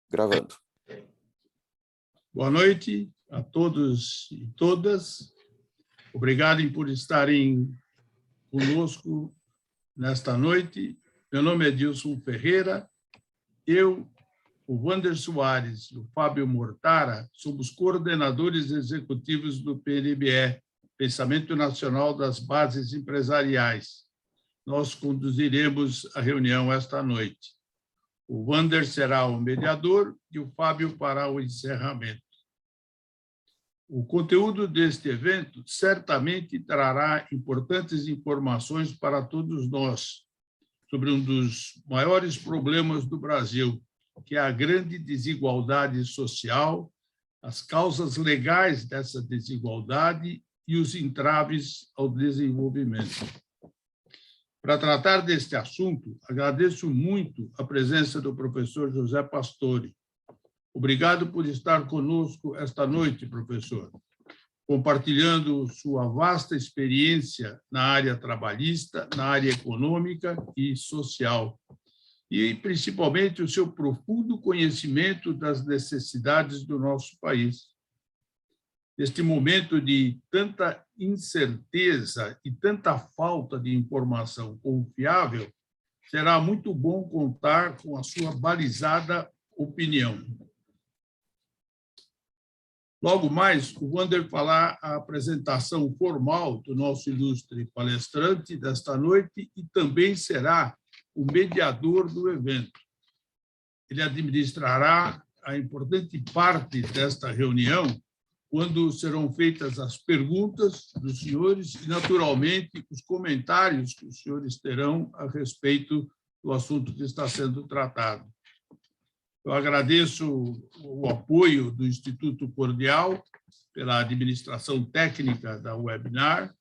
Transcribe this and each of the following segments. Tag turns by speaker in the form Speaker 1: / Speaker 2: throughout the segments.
Speaker 1: Gravando.
Speaker 2: Boa noite a todos e todas. Obrigado por estarem conosco nesta noite. Meu nome é Dilson Ferreira. Eu, o Wander Soares e o Fábio Mortara somos coordenadores executivos do PNBE, Pensamento Nacional das Bases Empresariais. Nós conduziremos a reunião esta noite. O Wander será o mediador e o Fábio fará o encerramento. O conteúdo deste evento certamente trará importantes informações para todos nós sobre um dos maiores problemas do Brasil, que é a grande desigualdade social, as causas legais dessa desigualdade e os entraves ao desenvolvimento. Para tratar deste assunto, agradeço muito a presença do professor José Pastore. Obrigado por estar conosco esta noite, professor, compartilhando sua vasta experiência na área trabalhista, na área econômica e social, e principalmente o seu profundo conhecimento das necessidades do nosso país. Neste momento de tanta incerteza e tanta falta de informação confiável, será muito bom contar com a sua balizada opinião. Logo mais, o Wander fará a apresentação formal do nosso ilustre palestrante desta noite e também será o mediador do evento. Ele administrará a importante parte desta reunião, quando serão feitas as perguntas dos senhores e, naturalmente, os comentários que os senhores terão a respeito do assunto que está sendo tratado. Eu agradeço o apoio do Instituto Cordial pela administração técnica da webinar,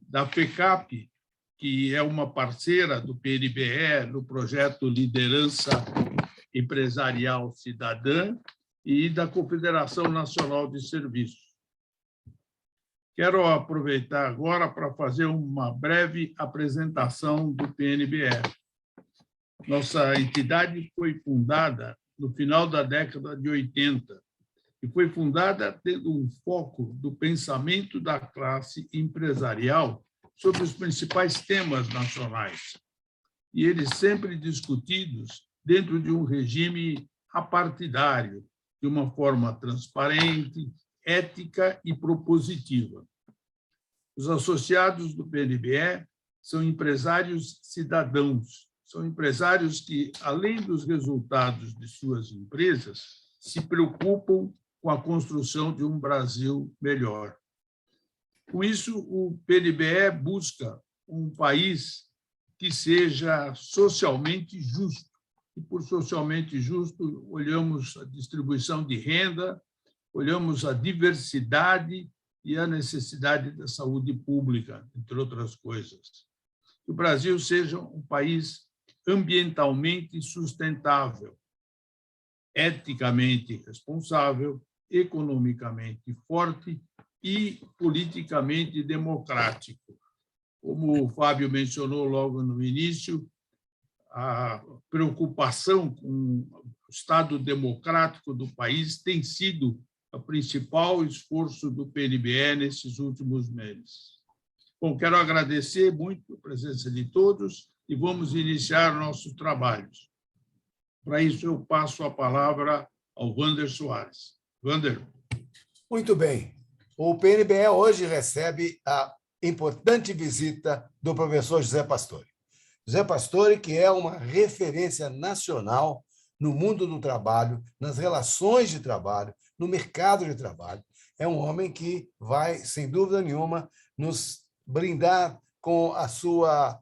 Speaker 2: da FECAP, que é uma parceira do PNBE no projeto Liderança Empresarial Cidadã, e da Confederação Nacional de Serviços. Quero aproveitar agora para fazer uma breve apresentação do PNBE. Nossa entidade foi fundada no final da década de 80 e foi fundada tendo um foco do pensamento da classe empresarial sobre os principais temas nacionais, e eles sempre discutidos dentro de um regime apartidário, de uma forma transparente, ética e propositiva. Os associados do PNBE são empresários cidadãos, são empresários que, além dos resultados de suas empresas, se preocupam com a construção de um Brasil melhor. Com isso, o PNBE busca um país que seja socialmente justo. E, por socialmente justo, olhamos a distribuição de renda, olhamos a diversidade e a necessidade da saúde pública, entre outras coisas. Que o Brasil seja um país ambientalmente sustentável, eticamente responsável, economicamente forte e politicamente democrático. Como o Fábio mencionou logo no início, a preocupação com o Estado democrático do país tem sido o principal esforço do PNBE nesses últimos meses. Bom, quero agradecer muito a presença de todos e vamos iniciar nossos trabalhos. Para isso, eu passo a palavra ao Wander Soares. Wander.
Speaker 3: Muito bem. O PNBE hoje recebe a importante visita do professor José Pastore. José Pastore, que é uma referência nacional no mundo do trabalho, nas relações de trabalho, no mercado de trabalho. É um homem que vai, sem dúvida nenhuma, nos brindar com a sua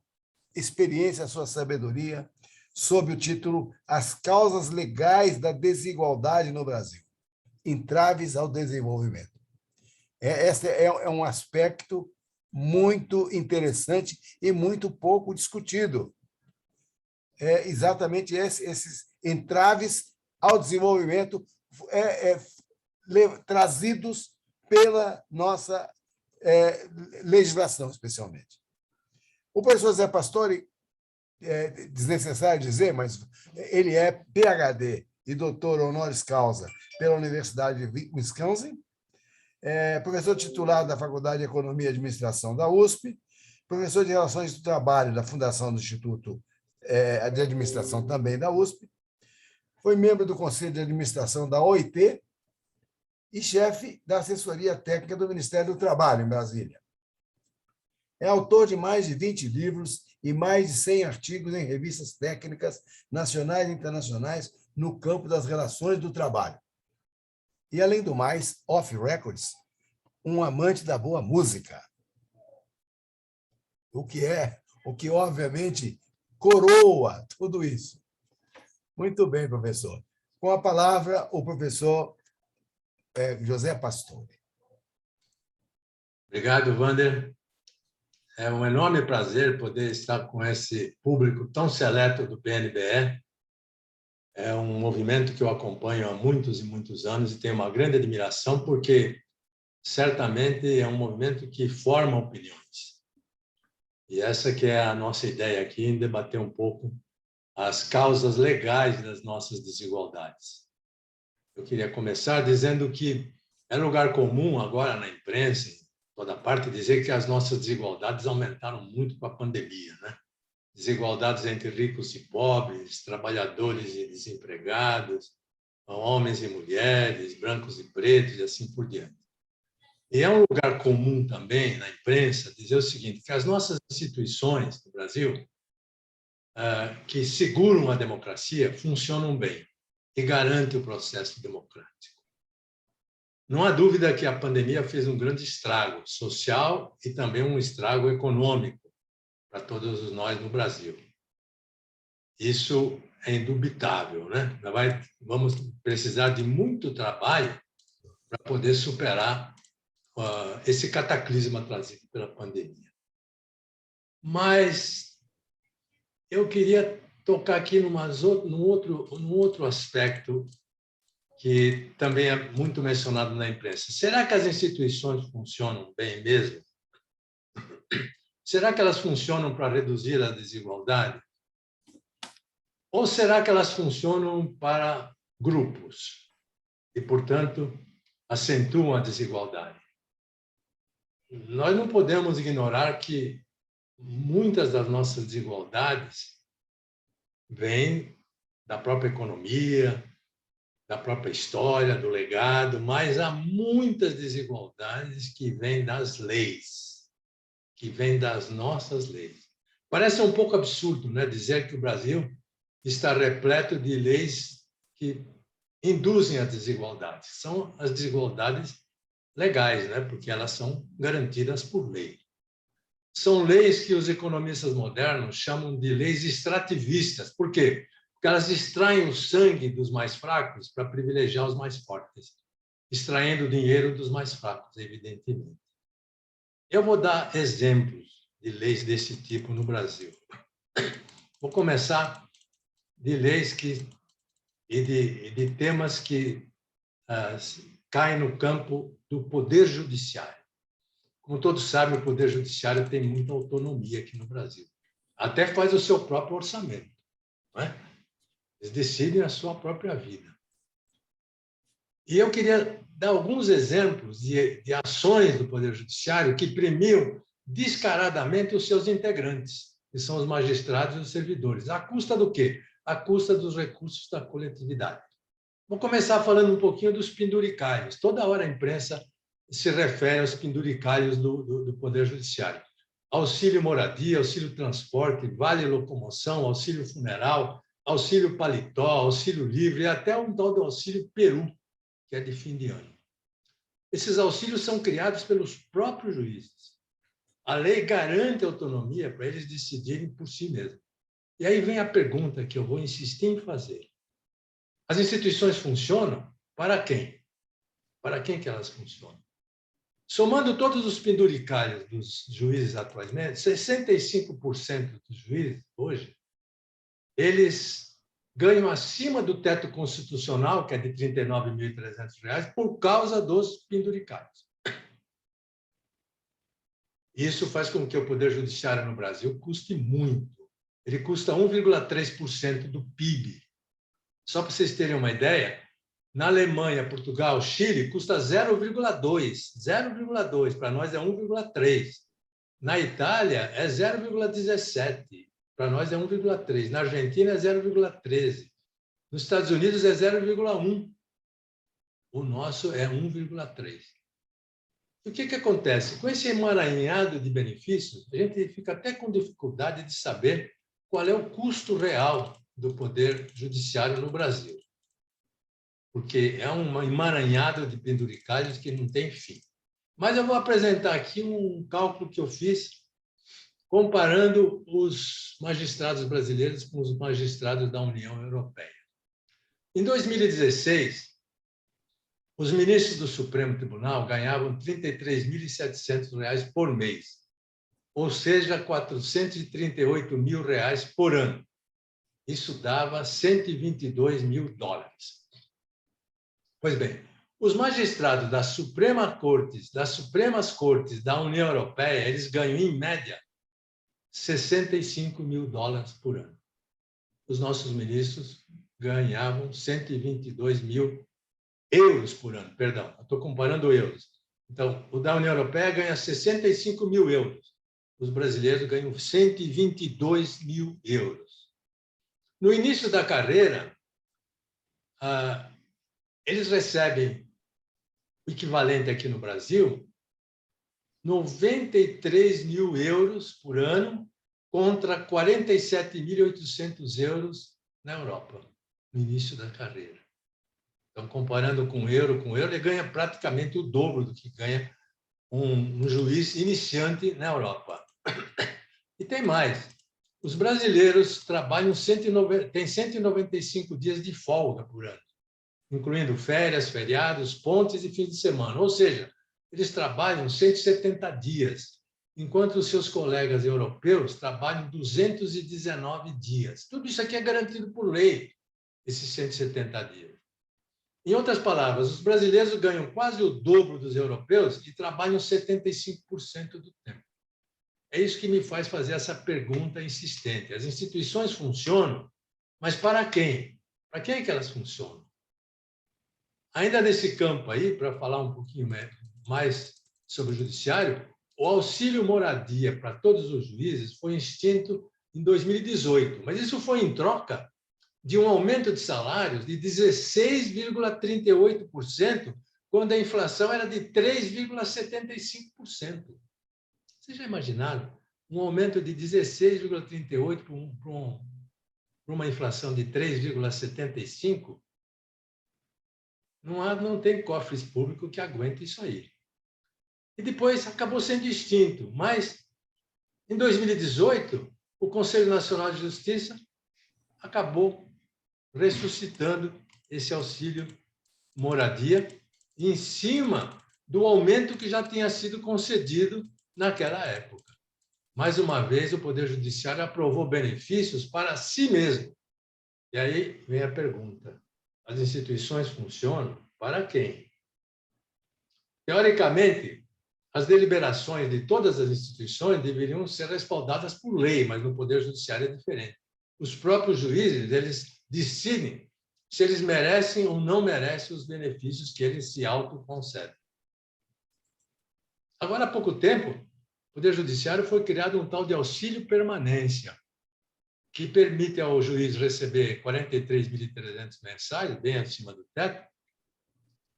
Speaker 3: experiência, a sua sabedoria, sob o título As Causas Legais da Desigualdade no Brasil, Entraves ao Desenvolvimento. Esse é um aspecto muito interessante e muito pouco discutido. É exatamente esses entraves ao desenvolvimento trazidos pela nossa legislação, especialmente. O professor Zé Pastore desnecessário dizer, mas ele é PhD e doutor honoris causa pela Universidade de Wisconsin, professor titular da Faculdade de Economia e Administração da USP, professor de Relações do Trabalho da Fundação do Instituto de Administração também da USP, foi membro do Conselho de Administração da OIT e chefe da assessoria técnica do Ministério do Trabalho, em Brasília. É autor de mais de 20 livros e mais de 100 artigos em revistas técnicas nacionais e internacionais no campo das relações do trabalho. E, além do mais, off records, um amante da boa música. O que obviamente coroa tudo isso. Muito bem, professor. Com a palavra, o professor José Pastore.
Speaker 1: Obrigado, Wander. É um enorme prazer poder estar com esse público tão seleto do PNBE. É um movimento que eu acompanho há muitos e muitos anos e tenho uma grande admiração, porque certamente é um movimento que forma opiniões. E essa que é a nossa ideia aqui, em debater um pouco as causas legais das nossas desigualdades. Eu queria começar dizendo que é lugar comum agora na imprensa, em toda parte, dizer que as nossas desigualdades aumentaram muito com a pandemia, né? Desigualdades entre ricos e pobres, trabalhadores e desempregados, homens e mulheres, brancos e pretos, e assim por diante. E é um lugar comum também na imprensa dizer o seguinte, que as nossas instituições do Brasil, que seguram a democracia, funcionam bem e garantem o processo democrático. Não há dúvida que a pandemia fez um grande estrago social e também um estrago econômico para todos nós no Brasil. Isso é indubitável, né? Vamos precisar de muito trabalho para poder superar esse cataclisma trazido pela pandemia. Mas eu queria tocar aqui num outro aspecto que também é muito mencionado na imprensa. Será que as instituições funcionam bem mesmo? Será que elas funcionam para reduzir a desigualdade? Ou será que elas funcionam para grupos e, portanto, acentuam a desigualdade? Nós não podemos ignorar que muitas das nossas desigualdades vêm da própria economia, da própria história, do legado, mas há muitas desigualdades que vêm das leis, que vêm das nossas leis. Parece um pouco absurdo, né, dizer que o Brasil está repleto de leis que induzem a desigualdade. São as desigualdades legais, né, porque elas são garantidas por lei. São leis que os economistas modernos chamam de leis extrativistas. Por quê? Porque elas extraem o sangue dos mais fracos para privilegiar os mais fortes, extraindo o dinheiro dos mais fracos, evidentemente. Eu vou dar exemplos de leis desse tipo no Brasil. Vou começar de leis e de temas que caem no campo do Poder Judiciário. Como todos sabem, o Poder Judiciário tem muita autonomia aqui no Brasil. Até faz o seu próprio orçamento, não é? Eles decidem a sua própria vida. E eu queria dar alguns exemplos de ações do Poder Judiciário que premiam descaradamente os seus integrantes, que são os magistrados e os servidores. À custa do quê? À custa dos recursos da coletividade. Vou começar falando um pouquinho dos penduricários. Toda hora a imprensa se refere aos penduricários do Poder Judiciário. Auxílio moradia, auxílio transporte, vale locomoção, auxílio funeral, auxílio paletó, auxílio livre e até um tal do auxílio peru, que é de fim de ano. Esses auxílios são criados pelos próprios juízes. A lei garante autonomia para eles decidirem por si mesmos. E aí vem a pergunta que eu vou insistir em fazer. As instituições funcionam para quem? Para quem que elas funcionam? Somando todos os penduricários dos juízes atualmente, 65% dos juízes, hoje, eles ganham acima do teto constitucional, que é de R$ 39.300, por causa dos penduricários. Isso faz com que o Poder Judiciário no Brasil custe muito. ele custa 1,3% do PIB. Só para vocês terem uma ideia, na Alemanha, Portugal, Chile, custa 0,2. 0,2, para nós é 1,3. Na Itália, é 0,17. Para nós é 1,3. Na Argentina, é 0,13. Nos Estados Unidos, é 0,1. O nosso é 1,3. O que acontece? Com esse emaranhado de benefícios, a gente fica até com dificuldade de saber qual é o custo real do poder judiciário no Brasil, porque é um emaranhado de penduricalhos que não tem fim. Mas eu vou apresentar aqui um cálculo que eu fiz comparando os magistrados brasileiros com os magistrados da União Europeia. Em 2016, os ministros do Supremo Tribunal ganhavam R$ 33.700 por mês, ou seja, R$ 438 mil por ano. Isso dava 122 mil dólares. Pois bem, os magistrados das Supremas Cortes da União Europeia, eles ganham, em média, 65 mil dólares por ano. Os nossos ministros ganhavam 122 mil euros por ano, perdão, estou comparando euros. Então, o da União Europeia ganha 65 mil euros. Os brasileiros ganham 122 mil euros. No início da carreira, eles recebem o equivalente aqui no Brasil, 93 mil euros por ano contra 47.800 euros na Europa, no início da carreira. Então, comparando com euro, ele ganha praticamente o dobro do que ganha um juiz iniciante na Europa. E tem mais. Os brasileiros trabalham têm 195 dias de folga por ano, incluindo férias, feriados, pontes e fins de semana. Ou seja, eles trabalham 170 dias, enquanto os seus colegas europeus trabalham 219 dias. Tudo isso aqui é garantido por lei, esses 170 dias. Em outras palavras, os brasileiros ganham quase o dobro dos europeus e trabalham 75% do tempo. É isso que me faz fazer essa pergunta insistente. As instituições funcionam, mas para quem? Para quem é que elas funcionam? Ainda nesse campo aí, para falar um pouquinho mais sobre o judiciário, o auxílio moradia para todos os juízes foi extinto em 2018, mas isso foi em troca de um aumento de salários de 16,38%, quando a inflação era de 3,75%. Vocês já imaginaram um aumento de 16,38% para uma inflação de 3,75%? Não tem cofres públicos que aguentem isso aí. E depois acabou sendo extinto, mas em 2018, o Conselho Nacional de Justiça acabou ressuscitando esse auxílio moradia em cima do aumento que já tinha sido concedido naquela época. Mais uma vez, o Poder Judiciário aprovou benefícios para si mesmo. E aí vem a pergunta: as instituições funcionam para quem? Teoricamente, as deliberações de todas as instituições deveriam ser respaldadas por lei, mas no Poder Judiciário é diferente. Os próprios juízes, eles decidem se eles merecem ou não merecem os benefícios que eles se autoconcedem. Agora, há pouco tempo, o Poder Judiciário foi criado um tal de auxílio permanência, que permite ao juiz receber 43.300 mensais, bem acima do teto,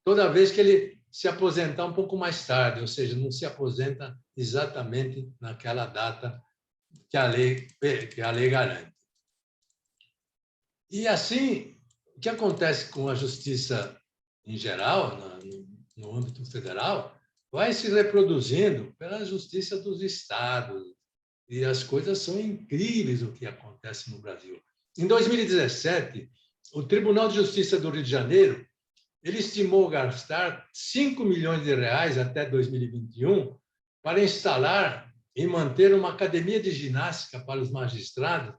Speaker 1: toda vez que ele se aposentar um pouco mais tarde, ou seja, não se aposenta exatamente naquela data que a lei garante. E assim, o que acontece com a justiça em geral, no âmbito federal, vai se reproduzindo pela justiça dos estados. E as coisas são incríveis o que acontece no Brasil. Em 2017, o Tribunal de Justiça do Rio de Janeiro ele estimou gastar 5 milhões de reais até 2021 para instalar e manter uma academia de ginástica para os magistrados,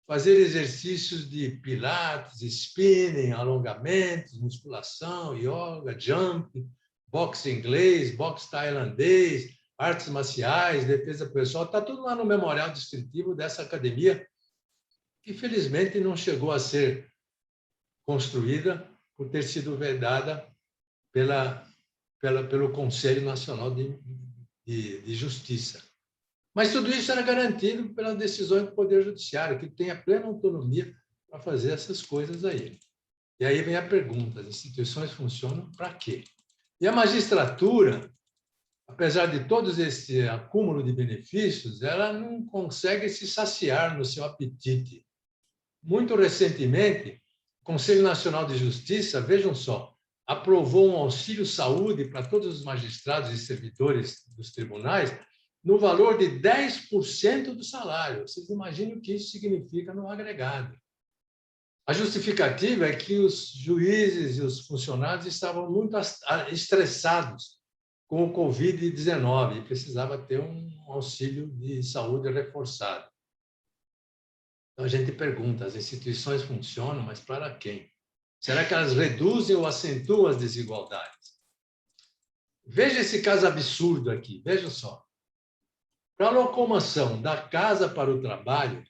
Speaker 1: fazer exercícios de pilates, spinning, alongamentos, musculação, yoga, jump, boxe inglês, boxe tailandês, artes marciais, defesa pessoal, está tudo lá no memorial descritivo dessa academia, que felizmente não chegou a ser construída por ter sido vedada pelo Conselho Nacional de Justiça. Mas tudo isso era garantido pelas decisões do Poder Judiciário, que tem a plena autonomia para fazer essas coisas aí. E aí vem a pergunta: as instituições funcionam para quê? E a magistratura, apesar de todo esse acúmulo de benefícios, ela não consegue se saciar no seu apetite. Muito recentemente, o Conselho Nacional de Justiça, vejam só, aprovou um auxílio-saúde para todos os magistrados e servidores dos tribunais no valor de 10% do salário. Vocês imaginem o que isso significa no agregado. A justificativa é que os juízes e os funcionários estavam muito estressados com o Covid-19 e precisava ter um auxílio de saúde reforçado. Então, a gente pergunta, as instituições funcionam, mas para quem? Será que elas reduzem ou acentuam as desigualdades? Veja esse caso absurdo aqui, veja só. Para a locomoção da casa para o trabalho,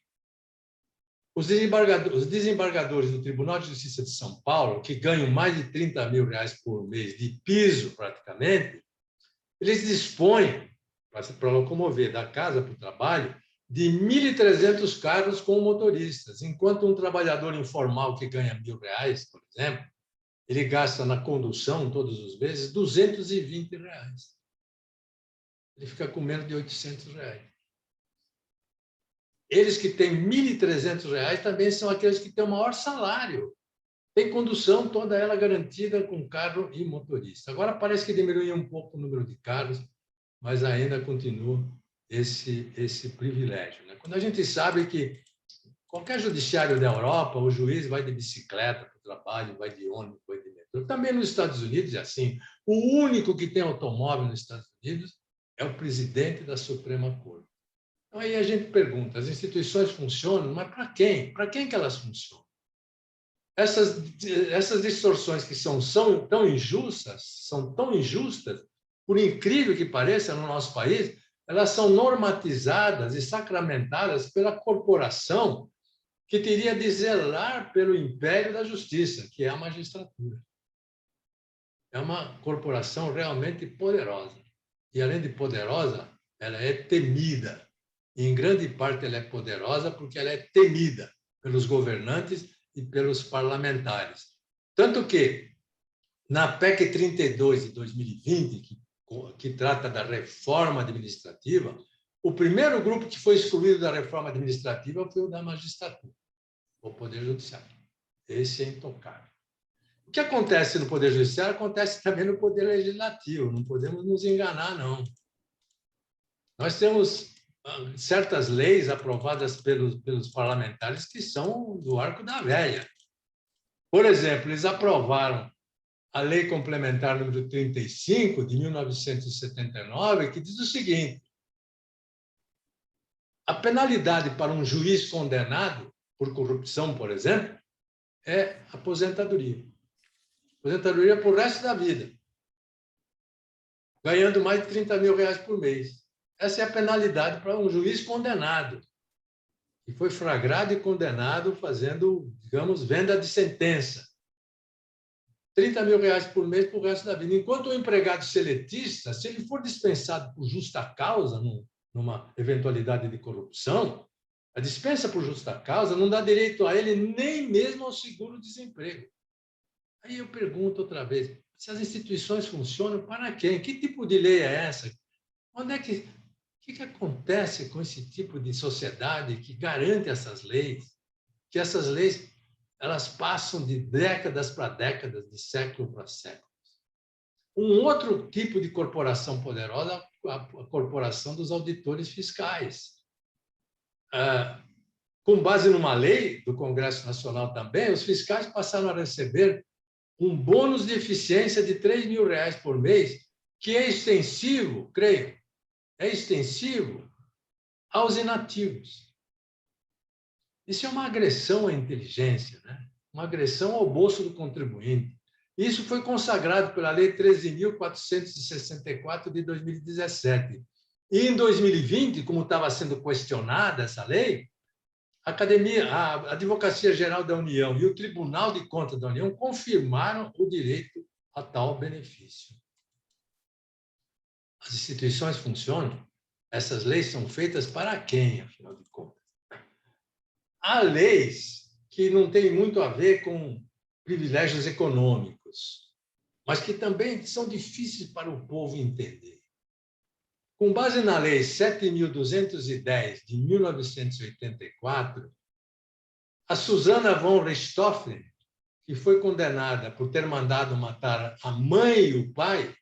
Speaker 1: os desembargadores do Tribunal de Justiça de São Paulo, que ganham mais de R$30 mil por mês de piso, praticamente, eles dispõem, para locomover da casa para o trabalho, de 1.300 carros com motoristas, enquanto um trabalhador informal que ganha R$1.000, por exemplo, ele gasta na condução, todos os meses, R$220. Ele fica com menos de R$800. Eles que têm R$1.300 também são aqueles que têm o maior salário. Tem condução, toda ela garantida com carro e motorista. Agora parece que diminuiu um pouco o número de carros, mas ainda continua esse privilégio, né? Quando a gente sabe que qualquer judiciário da Europa, o juiz vai de bicicleta para o trabalho, vai de ônibus, vai de metrô. Também nos Estados Unidos é assim. O único que tem automóvel nos Estados Unidos é o presidente da Suprema Corte. Então, aí a gente pergunta, as instituições funcionam, mas para quem? Para quem que elas funcionam? Essas distorções que são tão injustas, por incrível que pareça, no nosso país, elas são normatizadas e sacramentadas pela corporação que teria de zelar pelo império da justiça, que é a magistratura. É uma corporação realmente poderosa. E, além de poderosa, ela é temida. E, em grande parte, ela é poderosa porque ela é temida pelos governantes e pelos parlamentares. Tanto que, na PEC 32 de 2020, que trata da reforma administrativa, o primeiro grupo que foi excluído da reforma administrativa foi o da magistratura, o Poder Judiciário. Esse é intocável. O que acontece no Poder Judiciário acontece também no Poder Legislativo, não podemos nos enganar, não. Nós temos certas leis aprovadas pelos parlamentares que são do arco da velha. Por exemplo, eles aprovaram a Lei Complementar número 35, de 1979, que diz o seguinte: a penalidade para um juiz condenado por corrupção, por exemplo, é aposentadoria. Aposentadoria para o resto da vida, ganhando mais de R$30 mil por mês. Essa é a penalidade para um juiz condenado, que foi flagrado e condenado fazendo, digamos, venda de sentença. R$30 mil por mês para o resto da vida. Enquanto o empregado seletista, se ele for dispensado por justa causa, numa eventualidade de corrupção, a dispensa por justa causa não dá direito a ele nem mesmo ao seguro-desemprego. Aí eu pergunto outra vez, se as instituições funcionam, para quem? Que tipo de lei é essa? O que acontece com esse tipo de sociedade que garante essas leis? Que essas leis elas passam de décadas para décadas, de século para século. Um outro tipo de corporação poderosa é a corporação dos auditores fiscais. Com base numa lei do Congresso Nacional também, os fiscais passaram a receber um bônus de eficiência de R$3 mil por mês, que é extensivo, creio, é extensivo aos inativos. Isso é uma agressão à inteligência, né? Uma agressão ao bolso do contribuinte. Isso foi consagrado pela Lei 13.464 de 2017. E, em 2020, como estava sendo questionada essa lei, a Advocacia Geral da União e o Tribunal de Contas da União confirmaram o direito a tal benefício. As instituições funcionam, essas leis são feitas para quem, afinal de contas? Há leis que não têm muito a ver com privilégios econômicos, mas que também são difíceis para o povo entender. Com base na Lei 7.210, de 1984, a Susana von Richthofen, que foi condenada por ter mandado matar a mãe e o pai,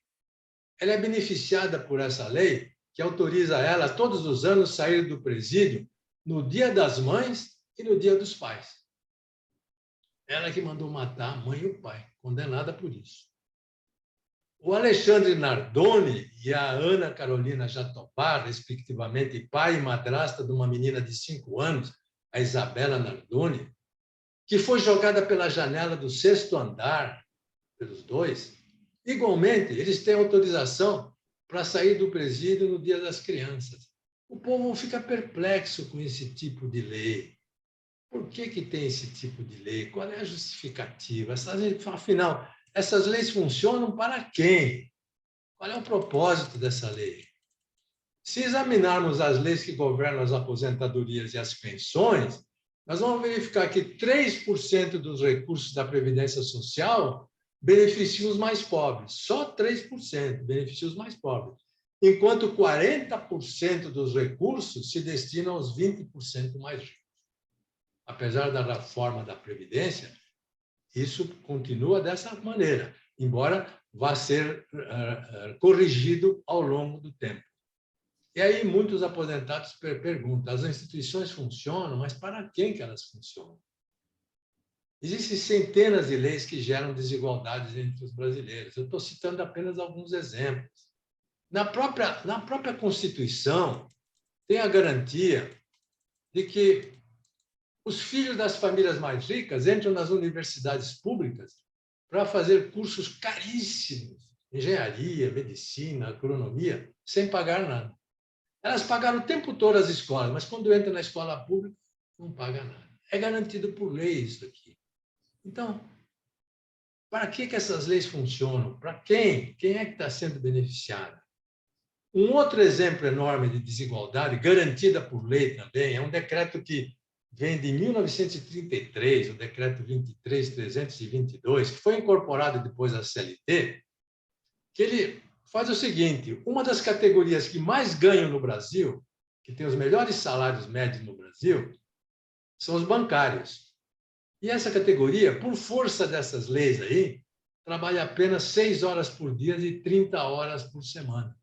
Speaker 1: ela é beneficiada por essa lei, que autoriza ela, todos os anos, sair do presídio no Dia das Mães e no Dia dos Pais. Ela que mandou matar a mãe e o pai, condenada por isso. O Alexandre Nardoni e a Ana Carolina Jatobá, respectivamente pai e madrasta de uma menina de 5 anos, a Isabela Nardoni, que foi jogada pela janela do 6º andar, pelos dois, igualmente, eles têm autorização para sair do presídio no Dia das Crianças. O povo fica perplexo com esse tipo de lei. Por que tem esse tipo de lei? Qual é a justificativa? Afinal, essas leis funcionam para quem? Qual é o propósito dessa lei? Se examinarmos as leis que governam as aposentadorias e as pensões, nós vamos verificar que 3% dos recursos da Previdência Social beneficiam os mais pobres. Só 3% beneficiam os mais pobres. Enquanto 40% dos recursos se destinam aos 20% mais ricos. Apesar da reforma da Previdência, isso continua dessa maneira, embora vá ser corrigido ao longo do tempo. E aí muitos aposentados perguntam, as instituições funcionam, mas para quem que elas funcionam? Existem centenas de leis que geram desigualdades entre os brasileiros. Eu estou citando apenas alguns exemplos. Na própria Constituição, tem a garantia de que os filhos das famílias mais ricas entram nas universidades públicas para fazer cursos caríssimos, engenharia, medicina, agronomia, sem pagar nada. Elas pagaram o tempo todo as escolas, mas quando entram na escola pública, não paga nada. É garantido por lei isso aqui. Então, para que essas leis funcionam? Para quem? Quem é que está sendo beneficiado? Um outro exemplo enorme de desigualdade, garantida por lei também, é um decreto que vem de 1933, o decreto 23.322, que foi incorporado depois à CLT, que ele faz o seguinte, uma das categorias que mais ganham no Brasil, que tem os melhores salários médios no Brasil, são os bancários. E essa categoria, por força dessas leis aí, trabalha apenas 6 horas por dia e 30 horas por semana.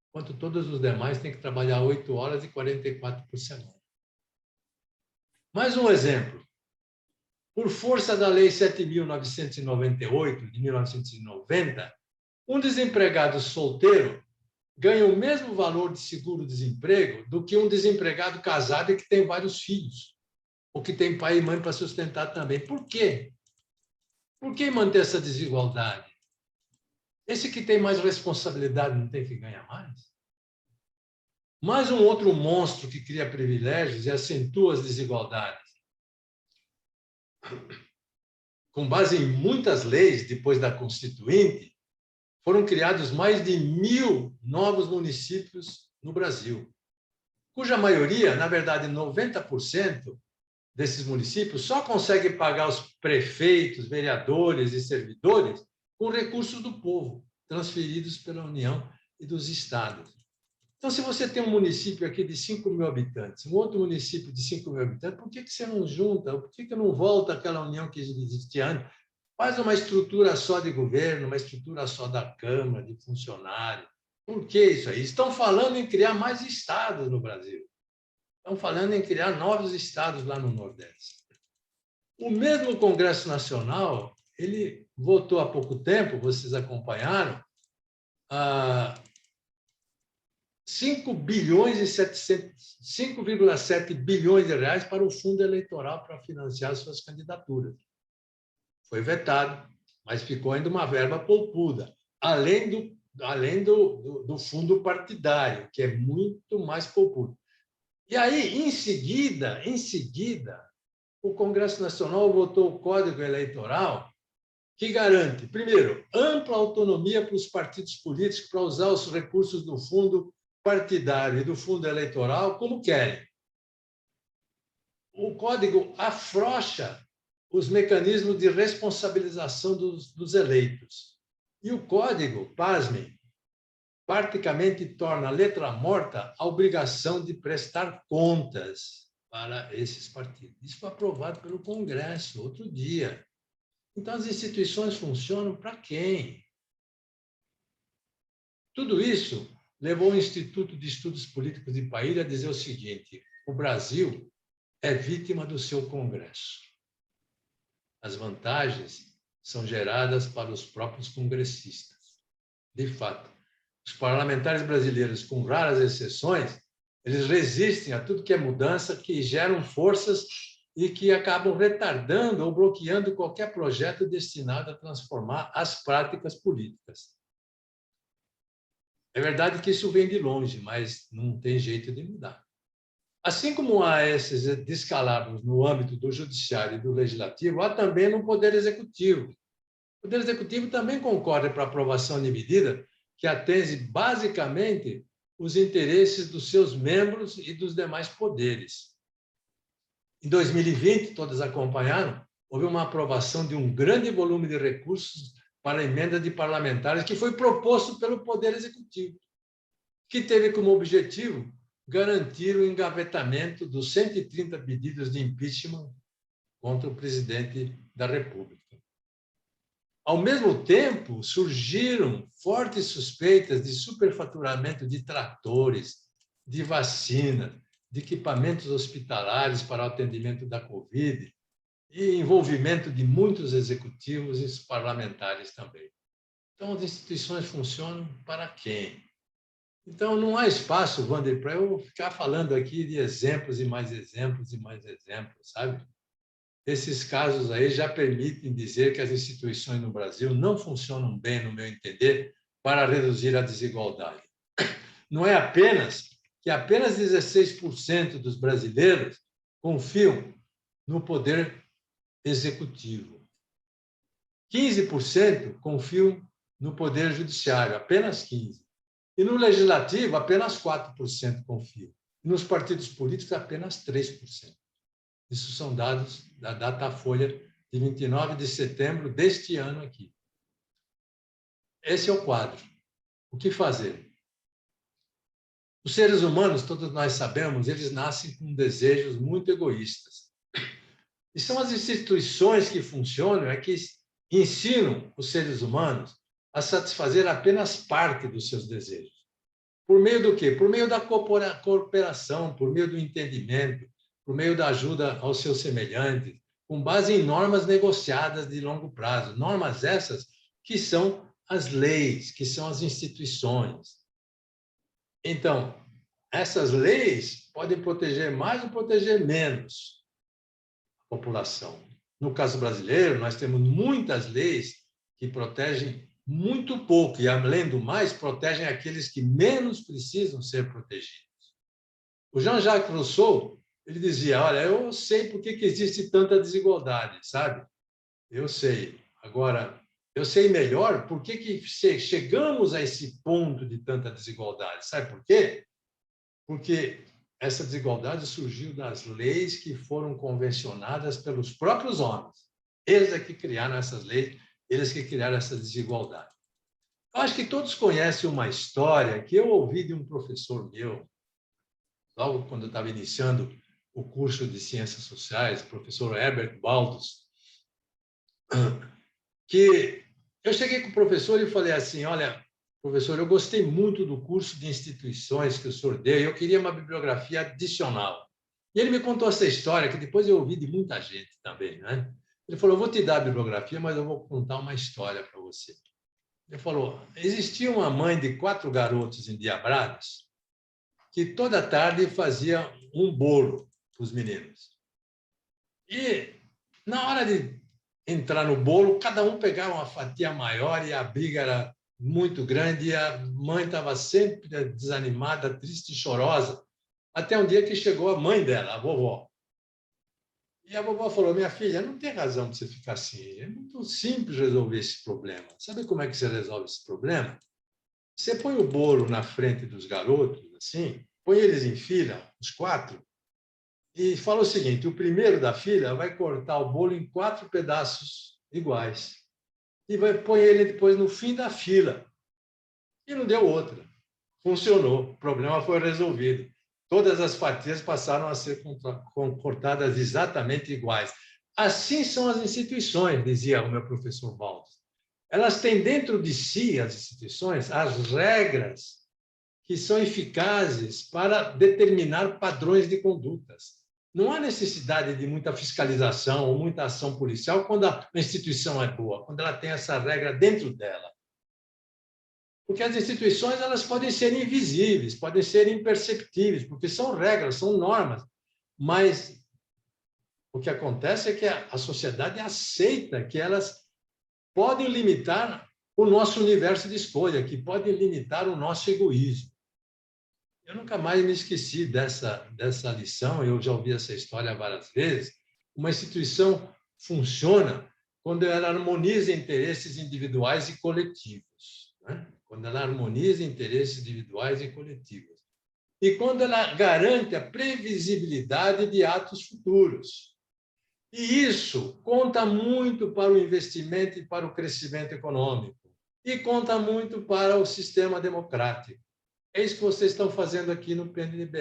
Speaker 1: Enquanto todos os demais têm que trabalhar 8 horas e 44 por semana. Mais um exemplo. Por força da Lei 7.998, de 1990, um desempregado solteiro ganha o mesmo valor de seguro-desemprego do que um desempregado casado e que tem vários filhos, ou que tem pai e mãe para sustentar também. Por quê? Por que manter essa desigualdade? Esse que tem mais responsabilidade não tem que ganhar mais? Mais um outro monstro que cria privilégios e acentua as desigualdades. Com base em muitas leis, depois da Constituinte, foram criados mais de 1.000 novos municípios no Brasil, cuja maioria, na verdade, 90% desses municípios só consegue pagar os prefeitos, vereadores e servidores com recursos do povo, transferidos pela União e dos estados. Então, se você tem um município aqui de 5.000 habitantes, um outro município de 5.000 habitantes, por que você não junta? Por que não volta àquela união que existia antes? Faz uma estrutura só de governo, uma estrutura só da Câmara, de funcionários. Por que isso aí? Estão falando em criar mais estados no Brasil. Estão falando em criar novos estados lá no Nordeste. O mesmo Congresso Nacional, ele votou há pouco tempo, vocês acompanharam, 5,7 bilhões de reais para o fundo eleitoral para financiar suas candidaturas. Foi vetado, mas ficou ainda uma verba poupuda, além do fundo partidário, que é muito mais poupudo. E aí, em seguida, o Congresso Nacional votou o Código Eleitoral, que garante, primeiro, ampla autonomia para os partidos políticos para usar os recursos do fundo partidário e do fundo eleitoral como querem. O Código afrouxa os mecanismos de responsabilização dos eleitos. E o Código, pasmem, praticamente torna a letra morta a obrigação de prestar contas para esses partidos. Isso foi aprovado pelo Congresso outro dia. Então, as instituições funcionam para quem? Tudo isso levou o Instituto de Estudos Políticos de País a dizer o seguinte: o Brasil é vítima do seu Congresso. As vantagens são geradas para os próprios congressistas. De fato, os parlamentares brasileiros, com raras exceções, eles resistem a tudo que é mudança, que geram forças e que acabam retardando ou bloqueando qualquer projeto destinado a transformar as práticas políticas. É verdade que isso vem de longe, mas não tem jeito de mudar. Assim como há esses descalabros no âmbito do judiciário e do legislativo, há também no Poder Executivo. O Poder Executivo também concorre para a aprovação de medida que atende basicamente os interesses dos seus membros e dos demais poderes. Em 2020, todos acompanharam, houve uma aprovação de um grande volume de recursos para a emenda de parlamentares que foi proposto pelo Poder Executivo, que teve como objetivo garantir o engavetamento dos 130 pedidos de impeachment contra o presidente da República. Ao mesmo tempo, surgiram fortes suspeitas de superfaturamento de tratores, de vacinas, de equipamentos hospitalares para o atendimento da Covid e envolvimento de muitos executivos e parlamentares também. Então, as instituições funcionam para quem? Então, não há espaço, Wander, para eu ficar falando aqui de exemplos e mais exemplos e mais exemplos, sabe? Esses casos aí já permitem dizer que as instituições no Brasil não funcionam bem, no meu entender, para reduzir a desigualdade. Não é apenas que apenas 16% dos brasileiros confiam no poder executivo. 15% confiam no poder judiciário, apenas 15%. E no legislativo, apenas 4% confiam. E nos partidos políticos, apenas 3%. Isso são dados da Datafolha de 29 de setembro deste ano aqui. Esse é o quadro. O que fazer? Os seres humanos, todos nós sabemos, eles nascem com desejos muito egoístas. E são as instituições que funcionam, que ensinam os seres humanos a satisfazer apenas parte dos seus desejos. Por meio do quê? Por meio da cooperação, por meio do entendimento, por meio da ajuda aos seus semelhantes, com base em normas negociadas de longo prazo. Normas essas que são as leis, que são as instituições. Então, essas leis podem proteger mais ou proteger menos a população. No caso brasileiro, nós temos muitas leis que protegem muito pouco e, além do mais, protegem aqueles que menos precisam ser protegidos. O Jean-Jacques Rousseau, ele dizia, olha, eu sei por que existe tanta desigualdade, sabe? Eu sei. Agora, eu sei melhor por que chegamos a esse ponto de tanta desigualdade. Sabe por quê? Porque essa desigualdade surgiu das leis que foram convencionadas pelos próprios homens. Eles é que criaram essas leis, eles que criaram essa desigualdade. Eu acho que todos conhecem uma história que eu ouvi de um professor meu, logo quando eu estava iniciando o curso de Ciências Sociais, o professor Herbert Baldus, que eu cheguei com o professor e falei assim, olha, professor, eu gostei muito do curso de instituições que o senhor deu e eu queria uma bibliografia adicional. E ele me contou essa história, que depois eu ouvi de muita gente também, né? Ele falou, eu vou te dar a bibliografia, mas eu vou contar uma história para você. Ele falou, existia uma mãe de 4 garotos endiabrados que toda tarde fazia um bolo para os meninos. E, na hora de entrar no bolo, cada um pegava uma fatia maior e a briga era muito grande e a mãe estava sempre desanimada, triste e chorosa. Até um dia que chegou a mãe dela, a vovó. E a vovó falou, minha filha, não tem razão de você ficar assim. É muito simples resolver esse problema. Sabe como é que você resolve esse problema? Você põe o bolo na frente dos garotos, assim, põe eles em fila, os 4, e fala o seguinte, o primeiro da fila vai cortar o bolo em 4 pedaços iguais. E vai pôr ele depois no fim da fila. E não deu outra. Funcionou. O problema foi resolvido. Todas as fatias passaram a ser cortadas exatamente iguais. Assim são as instituições, dizia o meu professor Baldos. Elas têm dentro de si, as instituições, as regras que são eficazes para determinar padrões de condutas. Não há necessidade de muita fiscalização ou muita ação policial quando a instituição é boa, quando ela tem essa regra dentro dela. Porque as instituições elas podem ser invisíveis, podem ser imperceptíveis, porque são regras, são normas, mas o que acontece é que a sociedade aceita que elas podem limitar o nosso universo de escolha, que podem limitar o nosso egoísmo. Eu nunca mais me esqueci dessa lição, eu já ouvi essa história várias vezes. Uma instituição funciona quando ela harmoniza interesses individuais e coletivos, né? Quando ela harmoniza interesses individuais e coletivos. E quando ela garante a previsibilidade de atos futuros. E isso conta muito para o investimento e para o crescimento econômico. E conta muito para o sistema democrático. É isso que vocês estão fazendo aqui no PNDE,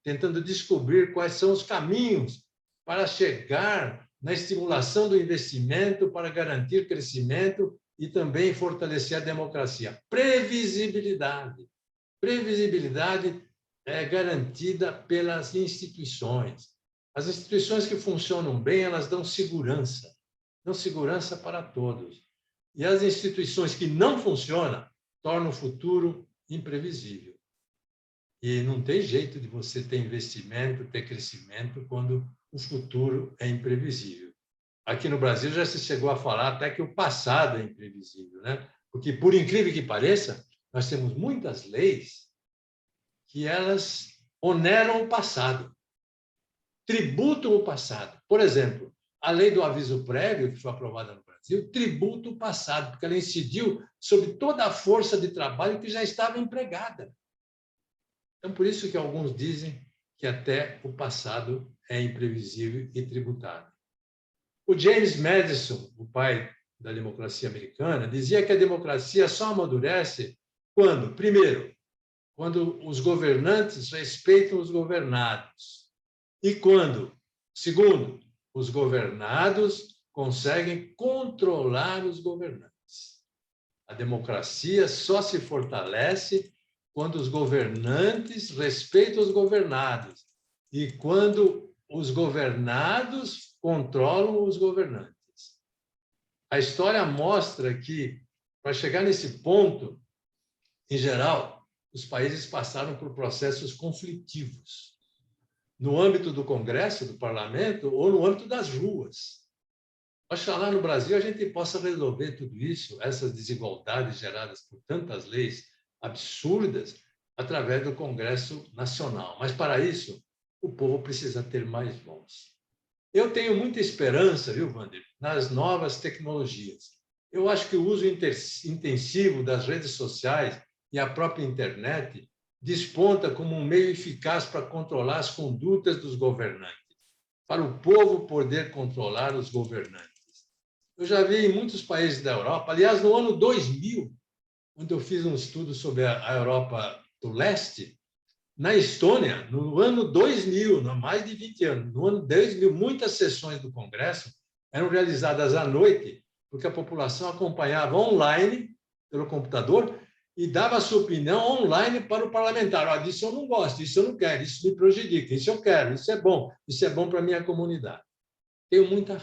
Speaker 1: tentando descobrir quais são os caminhos para chegar na estimulação do investimento, para garantir crescimento e também fortalecer a democracia. Previsibilidade. Previsibilidade é garantida pelas instituições. As instituições que funcionam bem, elas dão segurança para todos. E as instituições que não funcionam tornam o futuro imprevisível. E não tem jeito de você ter investimento, ter crescimento, quando o futuro é imprevisível. Aqui no Brasil já se chegou a falar até que o passado é imprevisível, né? Porque, por incrível que pareça, nós temos muitas leis que elas oneram o passado, tributam o passado. Por exemplo, a lei do aviso prévio, que foi aprovada no Brasil, tributa o passado, porque ela incidiu sobre toda a força de trabalho que já estava empregada. Então, por isso que alguns dizem que até o passado é imprevisível e tributado. O James Madison, o pai da democracia americana, dizia que a democracia só amadurece quando, primeiro, quando os governantes respeitam os governados. E quando, segundo, os governados conseguem controlar os governantes. A democracia só se fortalece quando os governantes respeitam os governados e quando os governados controlam os governantes. A história mostra que, para chegar nesse ponto, em geral, os países passaram por processos conflitivos, no âmbito do Congresso, do Parlamento, ou no âmbito das ruas. Oxalá no Brasil a gente possa resolver tudo isso, essas desigualdades geradas por tantas leis absurdas, através do Congresso Nacional. Mas, para isso, o povo precisa ter mais voz. Eu tenho muita esperança, viu, Wander, nas novas tecnologias. Eu acho que o uso intensivo das redes sociais e a própria internet desponta como um meio eficaz para controlar as condutas dos governantes, para o povo poder controlar os governantes. Eu já vi em muitos países da Europa, aliás, no ano 2000, quando eu fiz um estudo sobre a Europa do Leste, na Estônia, no ano 2000, há mais de 20 anos, no ano 2000, muitas sessões do Congresso eram realizadas à noite, porque a população acompanhava online, pelo computador, e dava a sua opinião online para o parlamentar. Ah, disso eu não gosto, isso eu não quero, isso me prejudica, isso eu quero, isso é bom para a minha comunidade. Tenho muita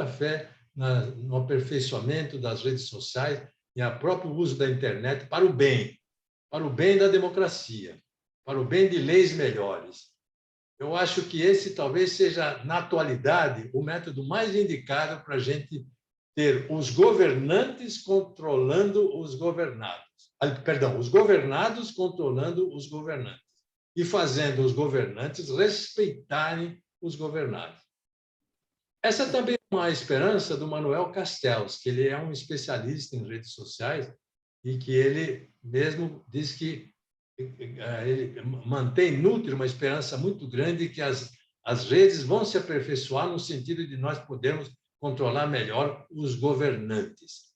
Speaker 1: fé no aperfeiçoamento das redes sociais e o próprio uso da internet para o bem da democracia, para o bem de leis melhores. Eu acho que esse talvez seja, na atualidade, o método mais indicado para a gente ter os governantes controlando os governados. Perdão, os governados controlando os governantes. e fazendo os governantes respeitarem os governados. Essa também é uma esperança do Manuel Castells, que ele é um especialista em redes sociais e que ele mesmo diz que ele nutre uma esperança muito grande que as redes vão se aperfeiçoar no sentido de nós podermos controlar melhor os governantes.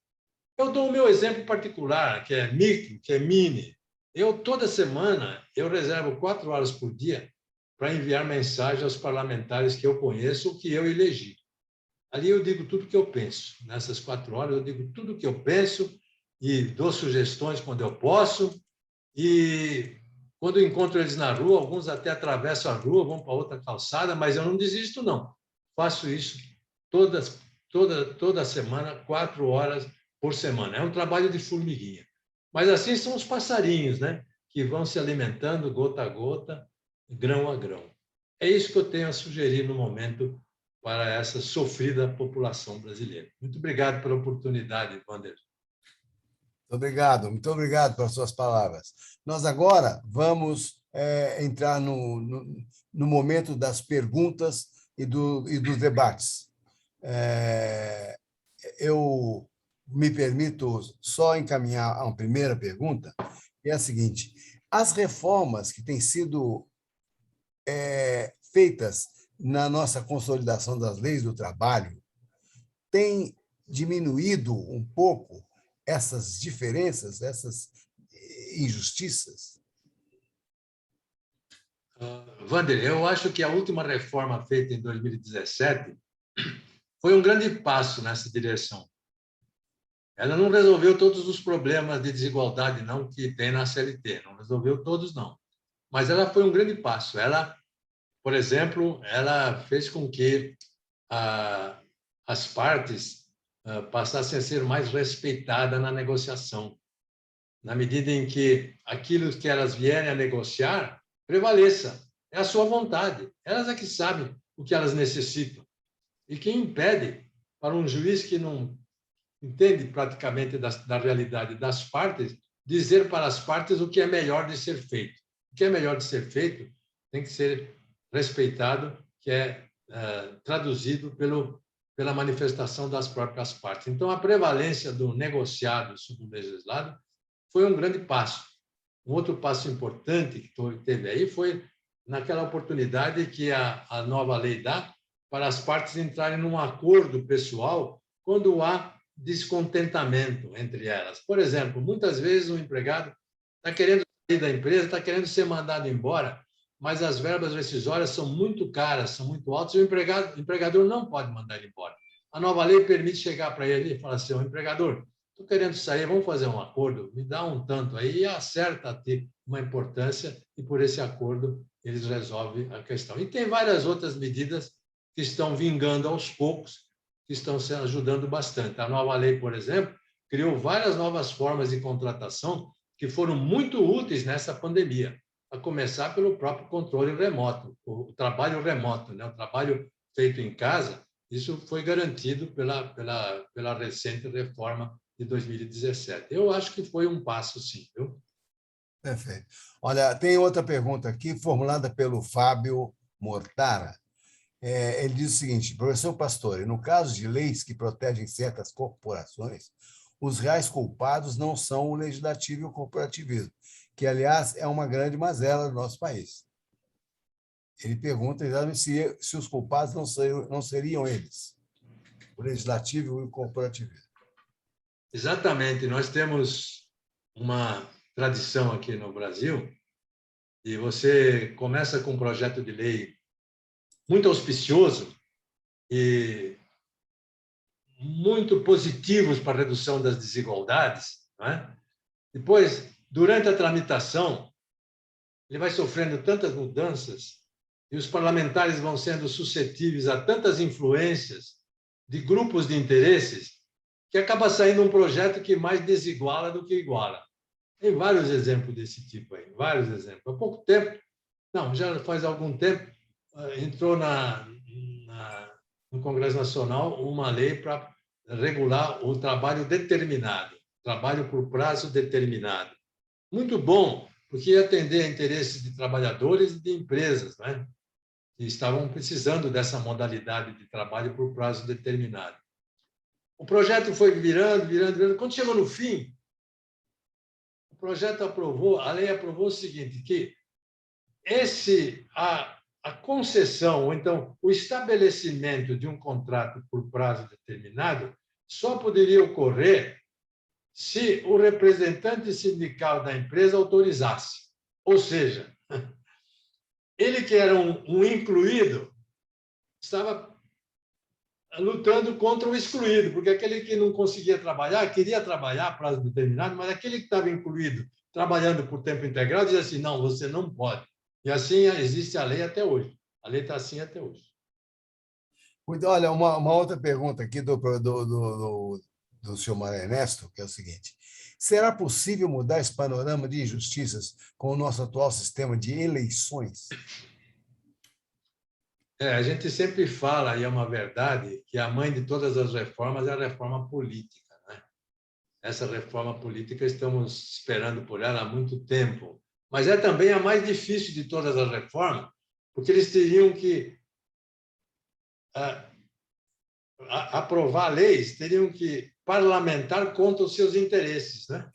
Speaker 1: Eu dou o meu exemplo particular, que é micro, que é mini. Toda semana, eu reservo 4 horas por dia para enviar mensagem aos parlamentares que eu conheço ou que eu elegi. Ali eu digo tudo o que eu penso. Nessas 4 horas, eu digo tudo o que eu penso e dou sugestões quando eu posso. E quando eu encontro eles na rua, alguns até atravessam a rua, vão para outra calçada, mas eu não desisto, não. Faço isso toda semana, 4 horas por semana. É um trabalho de formiguinha. Mas assim são os passarinhos, né? Que vão se alimentando gota a gota, grão a grão. É isso que eu tenho a sugerir no momento para essa sofrida população brasileira. Muito obrigado pela oportunidade, Wander.
Speaker 3: Muito obrigado pelas suas palavras. Nós agora vamos entrar no momento das perguntas e dos debates. Eu me permito só encaminhar a uma primeira pergunta, que é a seguinte: as reformas que têm sido feitas na nossa consolidação das leis do trabalho têm diminuído um pouco essas diferenças, essas injustiças?
Speaker 1: Wander, eu acho que a última reforma feita em 2017 foi um grande passo nessa direção. Ela não resolveu todos os problemas de desigualdade não que tem na CLT, não resolveu todos, não. Mas ela foi um grande passo. Ela, por exemplo, ela fez com que as partes passassem a ser mais respeitadas na negociação, na medida em que aquilo que elas vierem a negociar prevaleça. É a sua vontade. Elas é que sabem o que elas necessitam. E quem impede para um juiz que não entende praticamente da realidade das partes, dizer para as partes o que é melhor de ser feito. O que é melhor de ser feito tem que ser respeitado, que é traduzido pela manifestação das próprias partes. Então, a prevalência do negociado sobre o legislado foi um grande passo. Um outro passo importante que teve aí foi naquela oportunidade que a nova lei dá para as partes entrarem num acordo pessoal quando há descontentamento entre elas. Por exemplo, muitas vezes o empregado está querendo sair da empresa, está querendo ser mandado embora, mas as verbas rescisórias são muito caras, são muito altas, e o empregador não pode mandar ele embora. A nova lei permite chegar para ele e falar assim: empregador, estou querendo sair, vamos fazer um acordo, me dá um tanto aí, e acerta a ter uma importância, e por esse acordo eles resolvem a questão. E tem várias outras medidas que estão vingando aos poucos, que estão ajudando bastante. A nova lei, por exemplo, criou várias novas formas de contratação que foram muito úteis nessa pandemia, a começar pelo próprio controle remoto, o trabalho remoto, né? O trabalho feito em casa. Isso foi garantido pela recente reforma de 2017. Eu acho que foi um passo, sim. Viu?
Speaker 3: Perfeito. Olha, tem outra pergunta aqui, formulada pelo Fábio Mortara. Ele diz o seguinte: professor Pastore, no caso de leis que protegem certas corporações, os reais culpados não são o legislativo e o corporativismo, que, aliás, é uma grande mazela do nosso país. Ele pergunta exatamente se os culpados não seriam eles, o legislativo e o corporativismo.
Speaker 1: Exatamente. Nós temos uma tradição aqui no Brasil e você começa com um projeto de lei muito auspicioso e muito positivos para a redução das desigualdades, não é? Depois, durante a tramitação, ele vai sofrendo tantas mudanças e os parlamentares vão sendo suscetíveis a tantas influências de grupos de interesses que acaba saindo um projeto que mais desiguala do que iguala. Tem vários exemplos desse tipo aí, vários exemplos. Há pouco tempo, não, já faz algum tempo, entrou no Congresso Nacional uma lei para regular o trabalho determinado, trabalho por prazo determinado. Muito bom, porque ia atender a interesses de trabalhadores e de empresas, né? Que estavam precisando dessa modalidade de trabalho por prazo determinado. O projeto foi virando, virando, virando. Quando chegou no fim, o projeto aprovou, a lei aprovou o seguinte, que a concessão, ou então o estabelecimento de um contrato por prazo determinado, só poderia ocorrer se o representante sindical da empresa autorizasse. Ou seja, ele que era um incluído estava lutando contra o excluído, porque aquele que não conseguia trabalhar, queria trabalhar a prazo determinado, mas aquele que estava incluído, trabalhando por tempo integral, dizia assim, não, você não pode. E assim existe a lei até hoje. A lei está assim até hoje.
Speaker 3: Olha, uma outra pergunta aqui do senhor Mário Ernesto, que é o seguinte: será possível mudar esse panorama de injustiças com o nosso atual sistema de eleições?
Speaker 1: A gente sempre fala, e é uma verdade, que a mãe de todas as reformas é a reforma política, né? Essa reforma política estamos esperando por ela há muito tempo, mas é também a mais difícil de todas as reformas, porque eles teriam que aprovar leis, teriam que parlamentar contra os seus interesses, né?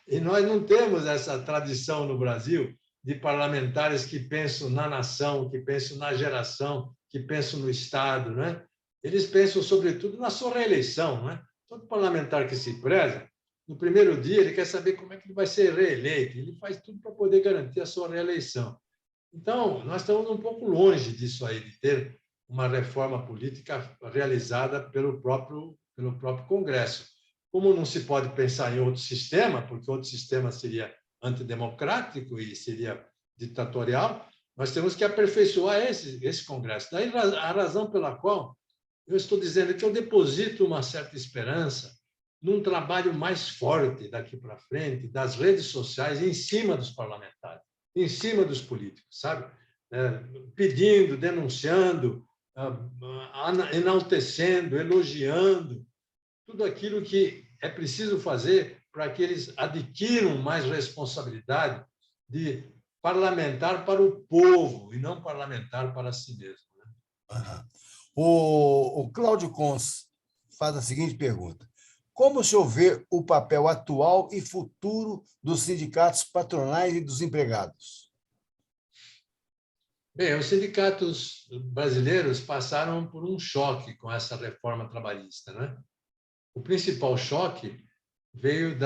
Speaker 1: E nós não temos essa tradição no Brasil de parlamentares que pensam na nação, que pensam na geração, que pensam no Estado, né? Eles pensam, sobretudo, na sua reeleição, né? Todo parlamentar que se preza, no primeiro dia, ele quer saber como é que ele vai ser reeleito, ele faz tudo para poder garantir a sua reeleição. Então, nós estamos um pouco longe disso aí, de ter uma reforma política realizada pelo próprio Congresso. Como não se pode pensar em outro sistema, porque outro sistema seria antidemocrático e seria ditatorial, nós temos que aperfeiçoar esse Congresso. Daí a razão pela qual eu estou dizendo que eu deposito uma certa esperança num trabalho mais forte daqui para frente, das redes sociais em cima dos parlamentares, em cima dos políticos, sabe? Pedindo, denunciando, enaltecendo, elogiando, tudo aquilo que é preciso fazer para que eles adquiram mais responsabilidade de parlamentar para o povo e não parlamentar para si mesmo.
Speaker 3: Né? O Cláudio Cons faz a seguinte pergunta: como o senhor vê o papel atual e futuro dos sindicatos patronais e dos empregados?
Speaker 1: Bem, os sindicatos brasileiros passaram por um choque com essa reforma trabalhista, né? O principal choque veio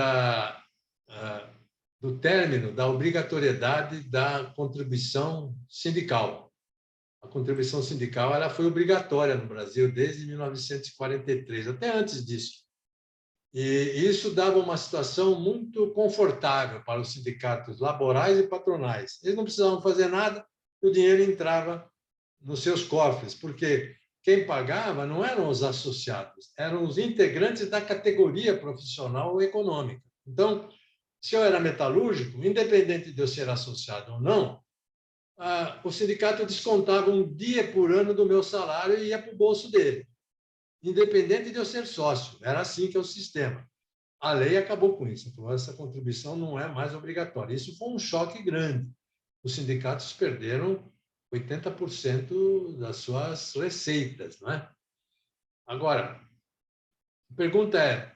Speaker 1: do término da obrigatoriedade da contribuição sindical. A contribuição sindical ela foi obrigatória no Brasil desde 1943, até antes disso. E isso dava uma situação muito confortável para os sindicatos laborais e patronais. Eles não precisavam fazer nada, o dinheiro entrava nos seus cofres, porque quem pagava não eram os associados, eram os integrantes da categoria profissional ou econômica. Então, se eu era metalúrgico, independente de eu ser associado ou não, o sindicato descontava um dia por ano do meu salário e ia para o bolso dele, independente de eu ser sócio. Era assim que é o sistema. A lei acabou com isso. Então, essa contribuição não é mais obrigatória. Isso foi um choque grande. Os sindicatos perderam 80% das suas receitas, não é? Agora, a pergunta é: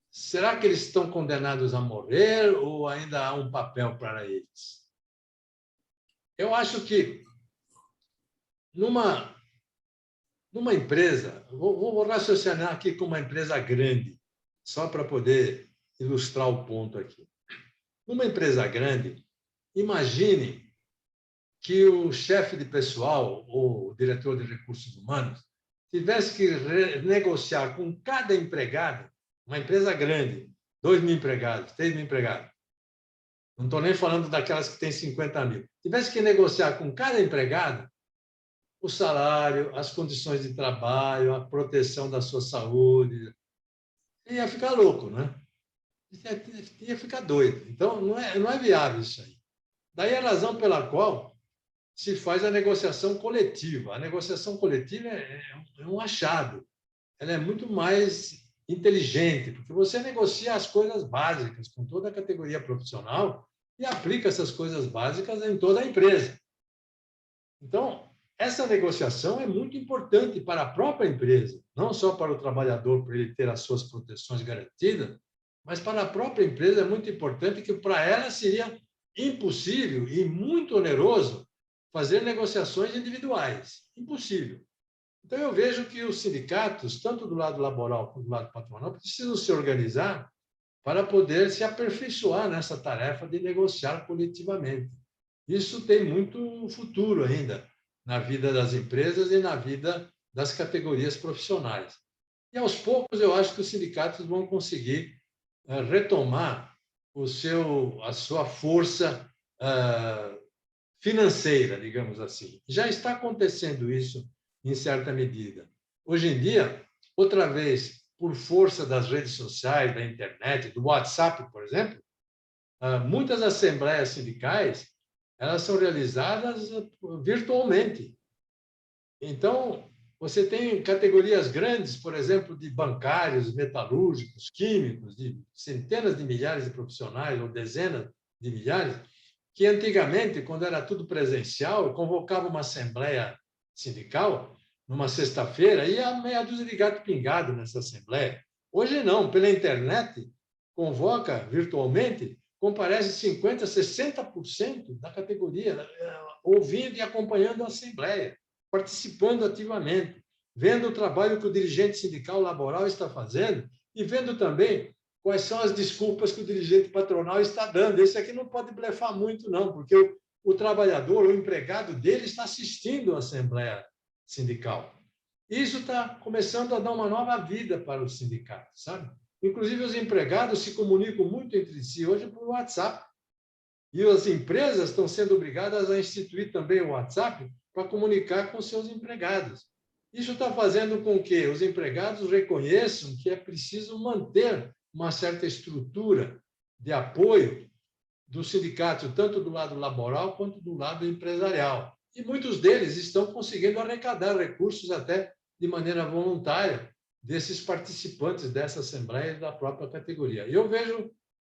Speaker 1: será que eles estão condenados a morrer ou ainda há um papel para eles? Eu acho que numa empresa, vou raciocinar aqui com uma empresa grande, só para poder ilustrar o ponto aqui. Numa empresa grande, imagine que o chefe de pessoal ou o diretor de recursos humanos tivesse que negociar com cada empregado, uma empresa grande, 2.000 empregados, 3.000 empregados, não estou nem falando daquelas que têm 50 mil, tivesse que negociar com cada empregado o salário, as condições de trabalho, a proteção da sua saúde, ia ficar louco, né? Ia ficar doido. Então, não é viável isso aí. Daí a razão pela qual se faz a negociação coletiva. A negociação coletiva é um achado. Ela é muito mais inteligente, porque você negocia as coisas básicas com toda a categoria profissional e aplica essas coisas básicas em toda a empresa. Então, essa negociação é muito importante para a própria empresa, não só para o trabalhador, para ele ter as suas proteções garantidas, mas para a própria empresa é muito importante, que para ela seria impossível e muito oneroso fazer negociações individuais. Impossível. Então, eu vejo que os sindicatos, tanto do lado laboral quanto do lado patronal, precisam se organizar para poder se aperfeiçoar nessa tarefa de negociar coletivamente. Isso tem muito futuro ainda na vida das empresas e na vida das categorias profissionais. E, aos poucos, eu acho que os sindicatos vão conseguir retomar a sua força financeira, digamos assim. Já está acontecendo isso em certa medida. Hoje em dia, outra vez, por força das redes sociais, da internet, do WhatsApp, por exemplo, muitas assembleias sindicais elas são realizadas virtualmente. Então, você tem categorias grandes, por exemplo, de bancários, metalúrgicos, químicos, de centenas de milhares de profissionais ou dezenas de milhares, que antigamente, quando era tudo presencial, convocava uma assembleia sindical numa sexta-feira e ia meia dúzia de gato pingado nessa assembleia. Hoje não, pela internet, convoca virtualmente, comparece 50%, 60% da categoria, ouvindo e acompanhando a assembleia, participando ativamente, vendo o trabalho que o dirigente sindical laboral está fazendo e vendo também quais são as desculpas que o dirigente patronal está dando. Esse aqui não pode blefar muito, não, porque o trabalhador, o empregado dele está assistindo à assembleia sindical. Isso está começando a dar uma nova vida para os sindicatos, sabe? Inclusive, os empregados se comunicam muito entre si hoje por WhatsApp. E as empresas estão sendo obrigadas a instituir também o WhatsApp para comunicar com seus empregados. Isso está fazendo com que os empregados reconheçam que é preciso manter uma certa estrutura de apoio do sindicato, tanto do lado laboral quanto do lado empresarial. E muitos deles estão conseguindo arrecadar recursos até de maneira voluntária desses participantes dessa assembleia e da própria categoria. Eu vejo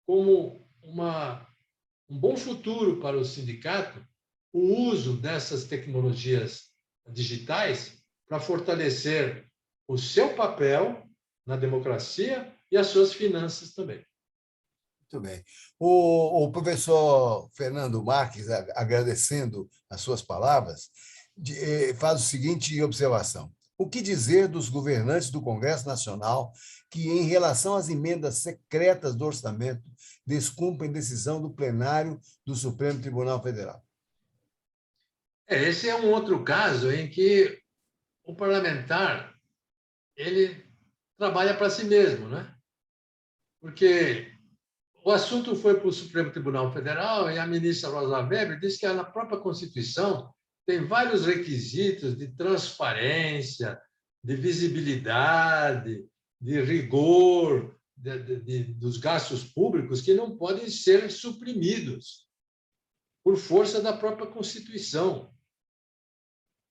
Speaker 1: como um bom futuro para o sindicato o uso dessas tecnologias digitais para fortalecer o seu papel na democracia e as suas finanças também.
Speaker 3: Muito bem. O professor Fernando Marques, agradecendo as suas palavras, faz o seguinte observação. O que dizer dos governantes do Congresso Nacional que, em relação às emendas secretas do orçamento, descumprem decisão do plenário do Supremo Tribunal Federal?
Speaker 1: Esse é um outro caso em que o parlamentar ele trabalha para si mesmo, né? Porque o assunto foi para o Supremo Tribunal Federal e a ministra Rosa Weber disse que na própria Constituição tem vários requisitos de transparência, de visibilidade, de rigor dos gastos públicos que não podem ser suprimidos por força da própria Constituição.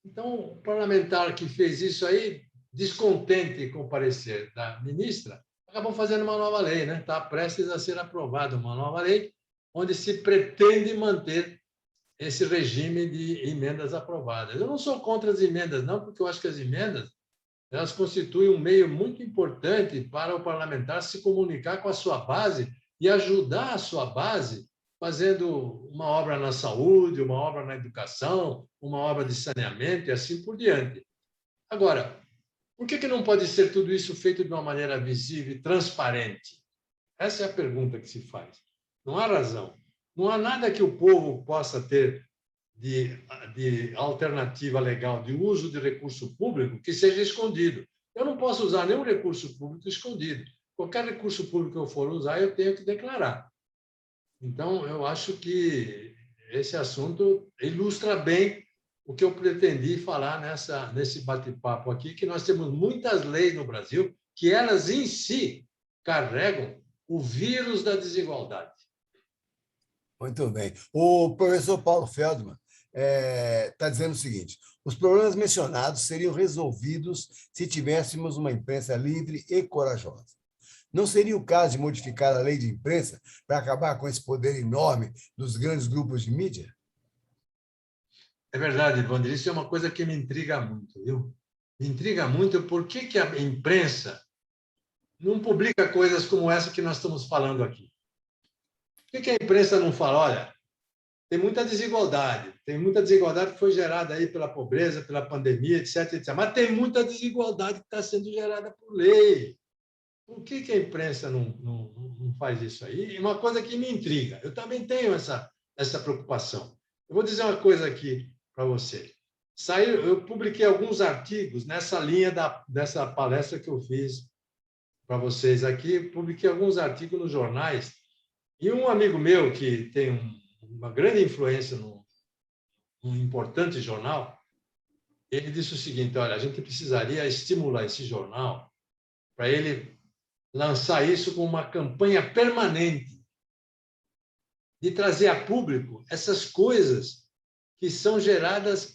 Speaker 1: Então, o parlamentar que fez isso aí, descontente com o parecer da ministra, acabou fazendo uma nova lei, né? Está prestes a ser aprovada uma nova lei onde se pretende manter esse regime de emendas aprovadas. Eu não sou contra as emendas, não, porque eu acho que as emendas elas constituem um meio muito importante para o parlamentar se comunicar com a sua base e ajudar a sua base fazendo uma obra na saúde, uma obra na educação, uma obra de saneamento e assim por diante. Agora, por que não pode ser tudo isso feito de uma maneira visível e transparente? Essa é a pergunta que se faz. Não há razão. Não há nada que o povo possa ter de alternativa legal de uso de recurso público que seja escondido. Eu não posso usar nenhum recurso público escondido. Qualquer recurso público que eu for usar, eu tenho que declarar. Então, eu acho que esse assunto ilustra bem o que eu pretendi falar nesse bate-papo aqui, que nós temos muitas leis no Brasil que elas em si carregam o vírus da desigualdade.
Speaker 3: Muito bem. O professor Paulo Feldman, está dizendo o seguinte: os problemas mencionados seriam resolvidos se tivéssemos uma imprensa livre e corajosa. Não seria o caso de modificar a lei de imprensa para acabar com esse poder enorme dos grandes grupos de mídia?
Speaker 1: É verdade, Wander, isso é uma coisa que me intriga muito, viu? Me intriga muito por que a imprensa não publica coisas como essa que nós estamos falando aqui. Por que a imprensa não fala, olha, tem muita desigualdade que foi gerada aí pela pobreza, pela pandemia, etc, etc. Mas tem muita desigualdade que está sendo gerada por lei. Por que a imprensa não faz isso aí? E uma coisa que me intriga, eu também tenho essa preocupação. Eu vou dizer uma coisa aqui para você. Eu publiquei alguns artigos nessa linha dessa palestra que eu fiz para vocês aqui, publiquei alguns artigos nos jornais, e um amigo meu que tem uma grande influência num importante jornal, ele disse o seguinte: olha, a gente precisaria estimular esse jornal para ele lançar isso com uma campanha permanente de trazer a público essas coisas que são geradas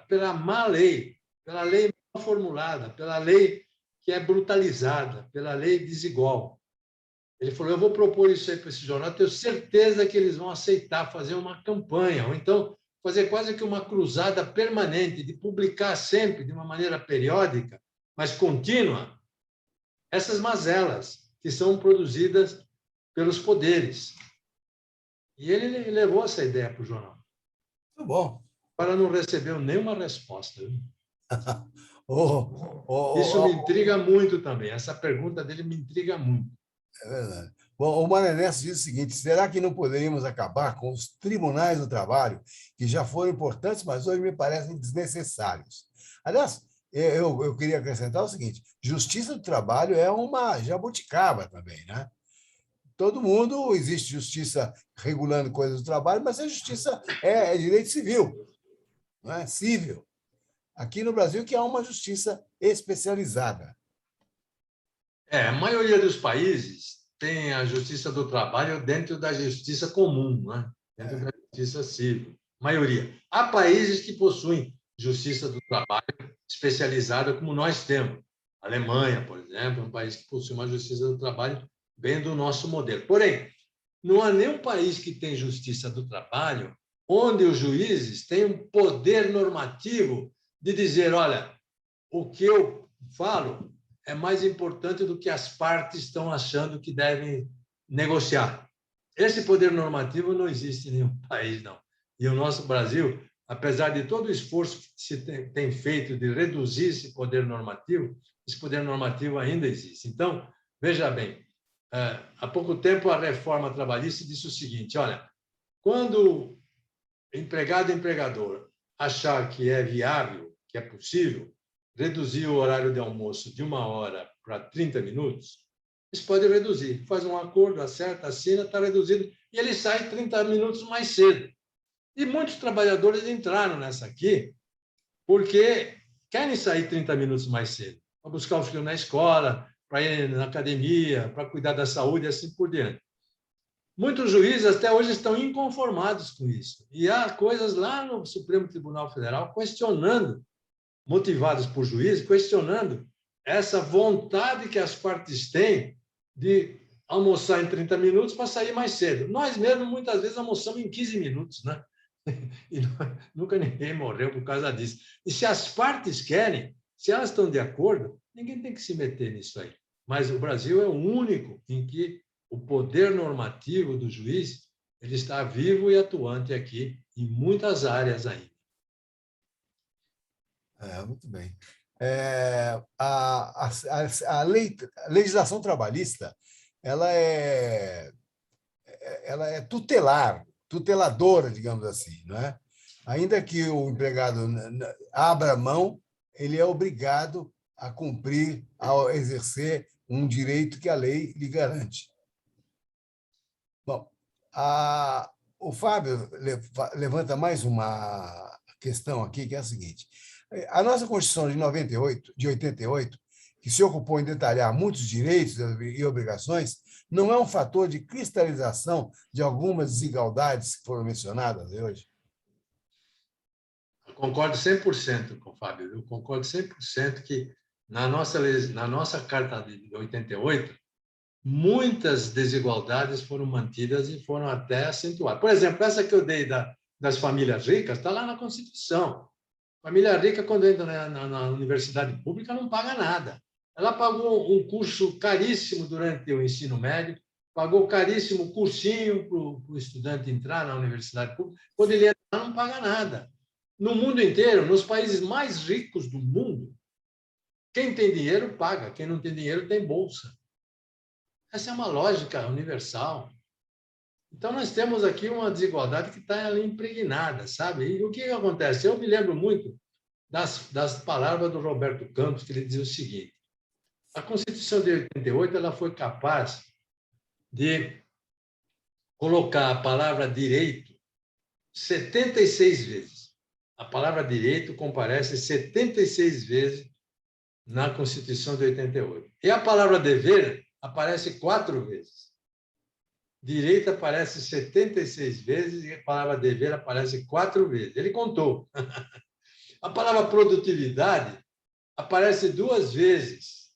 Speaker 1: pela má lei, pela lei mal formulada, pela lei que é brutalizada, pela lei desigual. Ele falou, eu vou propor isso aí para esse jornal, tenho certeza que eles vão aceitar fazer uma campanha, ou então fazer quase que uma cruzada permanente, de publicar sempre, de uma maneira periódica, mas contínua, essas mazelas que são produzidas pelos poderes. E ele levou essa ideia para o jornal.
Speaker 3: Muito bom.
Speaker 1: Agora não recebeu nenhuma resposta.
Speaker 3: Oh,
Speaker 1: Isso me intriga muito também. Essa pergunta dele me intriga muito.
Speaker 3: É verdade. Bom, o Maranhense diz o seguinte: será que não poderíamos acabar com os tribunais do trabalho, que já foram importantes, mas hoje me parecem desnecessários? Aliás, eu queria acrescentar o seguinte: justiça do trabalho é uma jabuticaba também, né? Todo mundo, existe justiça regulando coisas do trabalho, mas a justiça é direito civil, não é? Civil. Aqui no Brasil, que há uma justiça especializada.
Speaker 1: A maioria dos países tem a justiça do trabalho dentro da justiça comum, né? Dentro da justiça civil. Maioria. Há países que possuem justiça do trabalho especializada, como nós temos. A Alemanha, por exemplo, é um país que possui uma justiça do trabalho bem do nosso modelo. Porém, não há nenhum país que tem justiça do trabalho onde os juízes têm um poder normativo de dizer, olha, o que eu falo é mais importante do que as partes estão achando que devem negociar. Esse poder normativo não existe em nenhum país, não. E o nosso Brasil, apesar de todo o esforço que se tem feito de reduzir esse poder normativo ainda existe. Então, veja bem, há pouco tempo a reforma trabalhista disse o seguinte, olha, quando empregado e empregador achar que é viável, que é possível, reduzir o horário de almoço de 1 hora para 30 minutos, eles podem reduzir. Faz um acordo, acerta, assina, está reduzido, e ele sai 30 minutos mais cedo. E muitos trabalhadores entraram nessa aqui porque querem sair 30 minutos mais cedo, para buscar o filho na escola, para ir na academia, para cuidar da saúde e assim por diante. Muitos juízes até hoje estão inconformados com isso. E há coisas lá no Supremo Tribunal Federal questionando, motivados por juízes, questionando essa vontade que as partes têm de almoçar em 30 minutos para sair mais cedo. Nós mesmos, muitas vezes, almoçamos em 15 minutos, né? E nunca ninguém morreu por causa disso. E se as partes querem, se elas estão de acordo, ninguém tem que se meter nisso aí. Mas o Brasil é o único em que o poder normativo do juiz ele está vivo e atuante aqui em muitas áreas ainda.
Speaker 3: Muito bem. A legislação trabalhista ela é tuteladora, digamos assim, não é? Ainda que o empregado abra mão, ele é obrigado a cumprir, a exercer um direito que a lei lhe garante. Bom, o Fábio levanta mais uma questão aqui, que é a seguinte. A nossa Constituição de 88, que se ocupou em detalhar muitos direitos e obrigações, não é um fator de cristalização de algumas desigualdades que foram mencionadas hoje?
Speaker 1: Concordo 100% com o Fábio. Eu concordo 100% que na nossa Carta de 88, muitas desigualdades foram mantidas e foram até acentuadas. Por exemplo, essa que eu dei das famílias ricas está lá na Constituição. Família rica, quando entra na universidade pública, não paga nada. Ela pagou um curso caríssimo durante o ensino médio, pagou caríssimo cursinho para o estudante entrar na universidade pública. Quando ele entra, não paga nada. No mundo inteiro, nos países mais ricos do mundo, quem tem dinheiro paga, quem não tem dinheiro tem bolsa. Essa é uma lógica universal. Então, nós temos aqui uma desigualdade que está ali impregnada, sabe? E o que acontece? Eu me lembro muito das palavras do Roberto Campos, que ele dizia o seguinte: a Constituição de 88 ela foi capaz de colocar a palavra direito 76 vezes. A palavra direito comparece 76 vezes na Constituição de 88. E a palavra dever aparece 4 vezes. Direito aparece 76 vezes e a palavra dever aparece 4 vezes. Ele contou. A palavra produtividade aparece 2 vezes.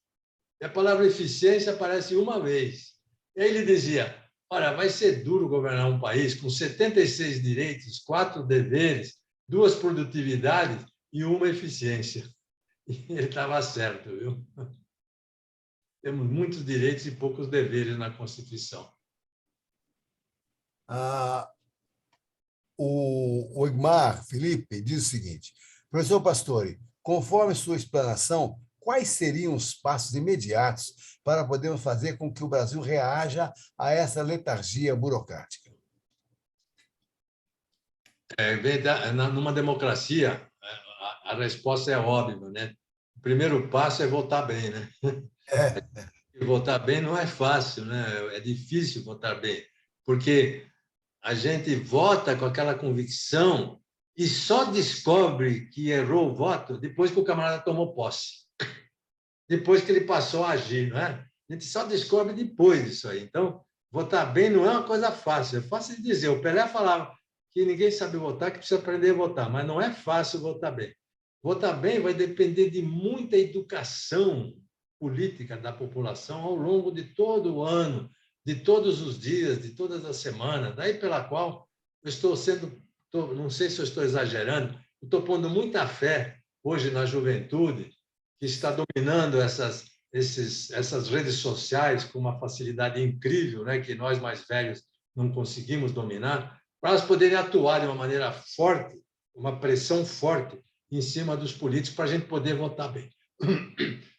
Speaker 1: E a palavra eficiência aparece 1 vez. E aí ele dizia: olha, vai ser duro governar um país com 76 direitos, 4 deveres, 2 produtividades e 1 eficiência. E ele estava certo, viu? Temos muitos direitos e poucos deveres na Constituição.
Speaker 3: O Igmar Felipe diz o seguinte: professor Pastore, conforme sua explanação, quais seriam os passos imediatos para podermos fazer com que o Brasil reaja a essa letargia burocrática?
Speaker 1: Numa democracia, a resposta é óbvia, né? O primeiro passo é votar bem, né? E votar bem não é fácil, né? É difícil votar bem, porque a gente vota com aquela convicção e só descobre que errou o voto depois que o camarada tomou posse, depois que ele passou a agir, não é? A gente só descobre depois disso aí. Então, votar bem não é uma coisa fácil. É fácil de dizer. O Pelé falava que ninguém sabe votar, que precisa aprender a votar, mas não é fácil votar bem. Votar bem vai depender de muita educação política da população ao longo de todo o ano, de todos os dias, de todas as semanas, daí pela qual eu não sei se eu estou exagerando, eu estou pondo muita fé hoje na juventude, que está dominando essas redes sociais com uma facilidade incrível, né, que nós mais velhos não conseguimos dominar, para elas poderem atuar de uma maneira forte, uma pressão forte em cima dos políticos, para a gente poder votar bem.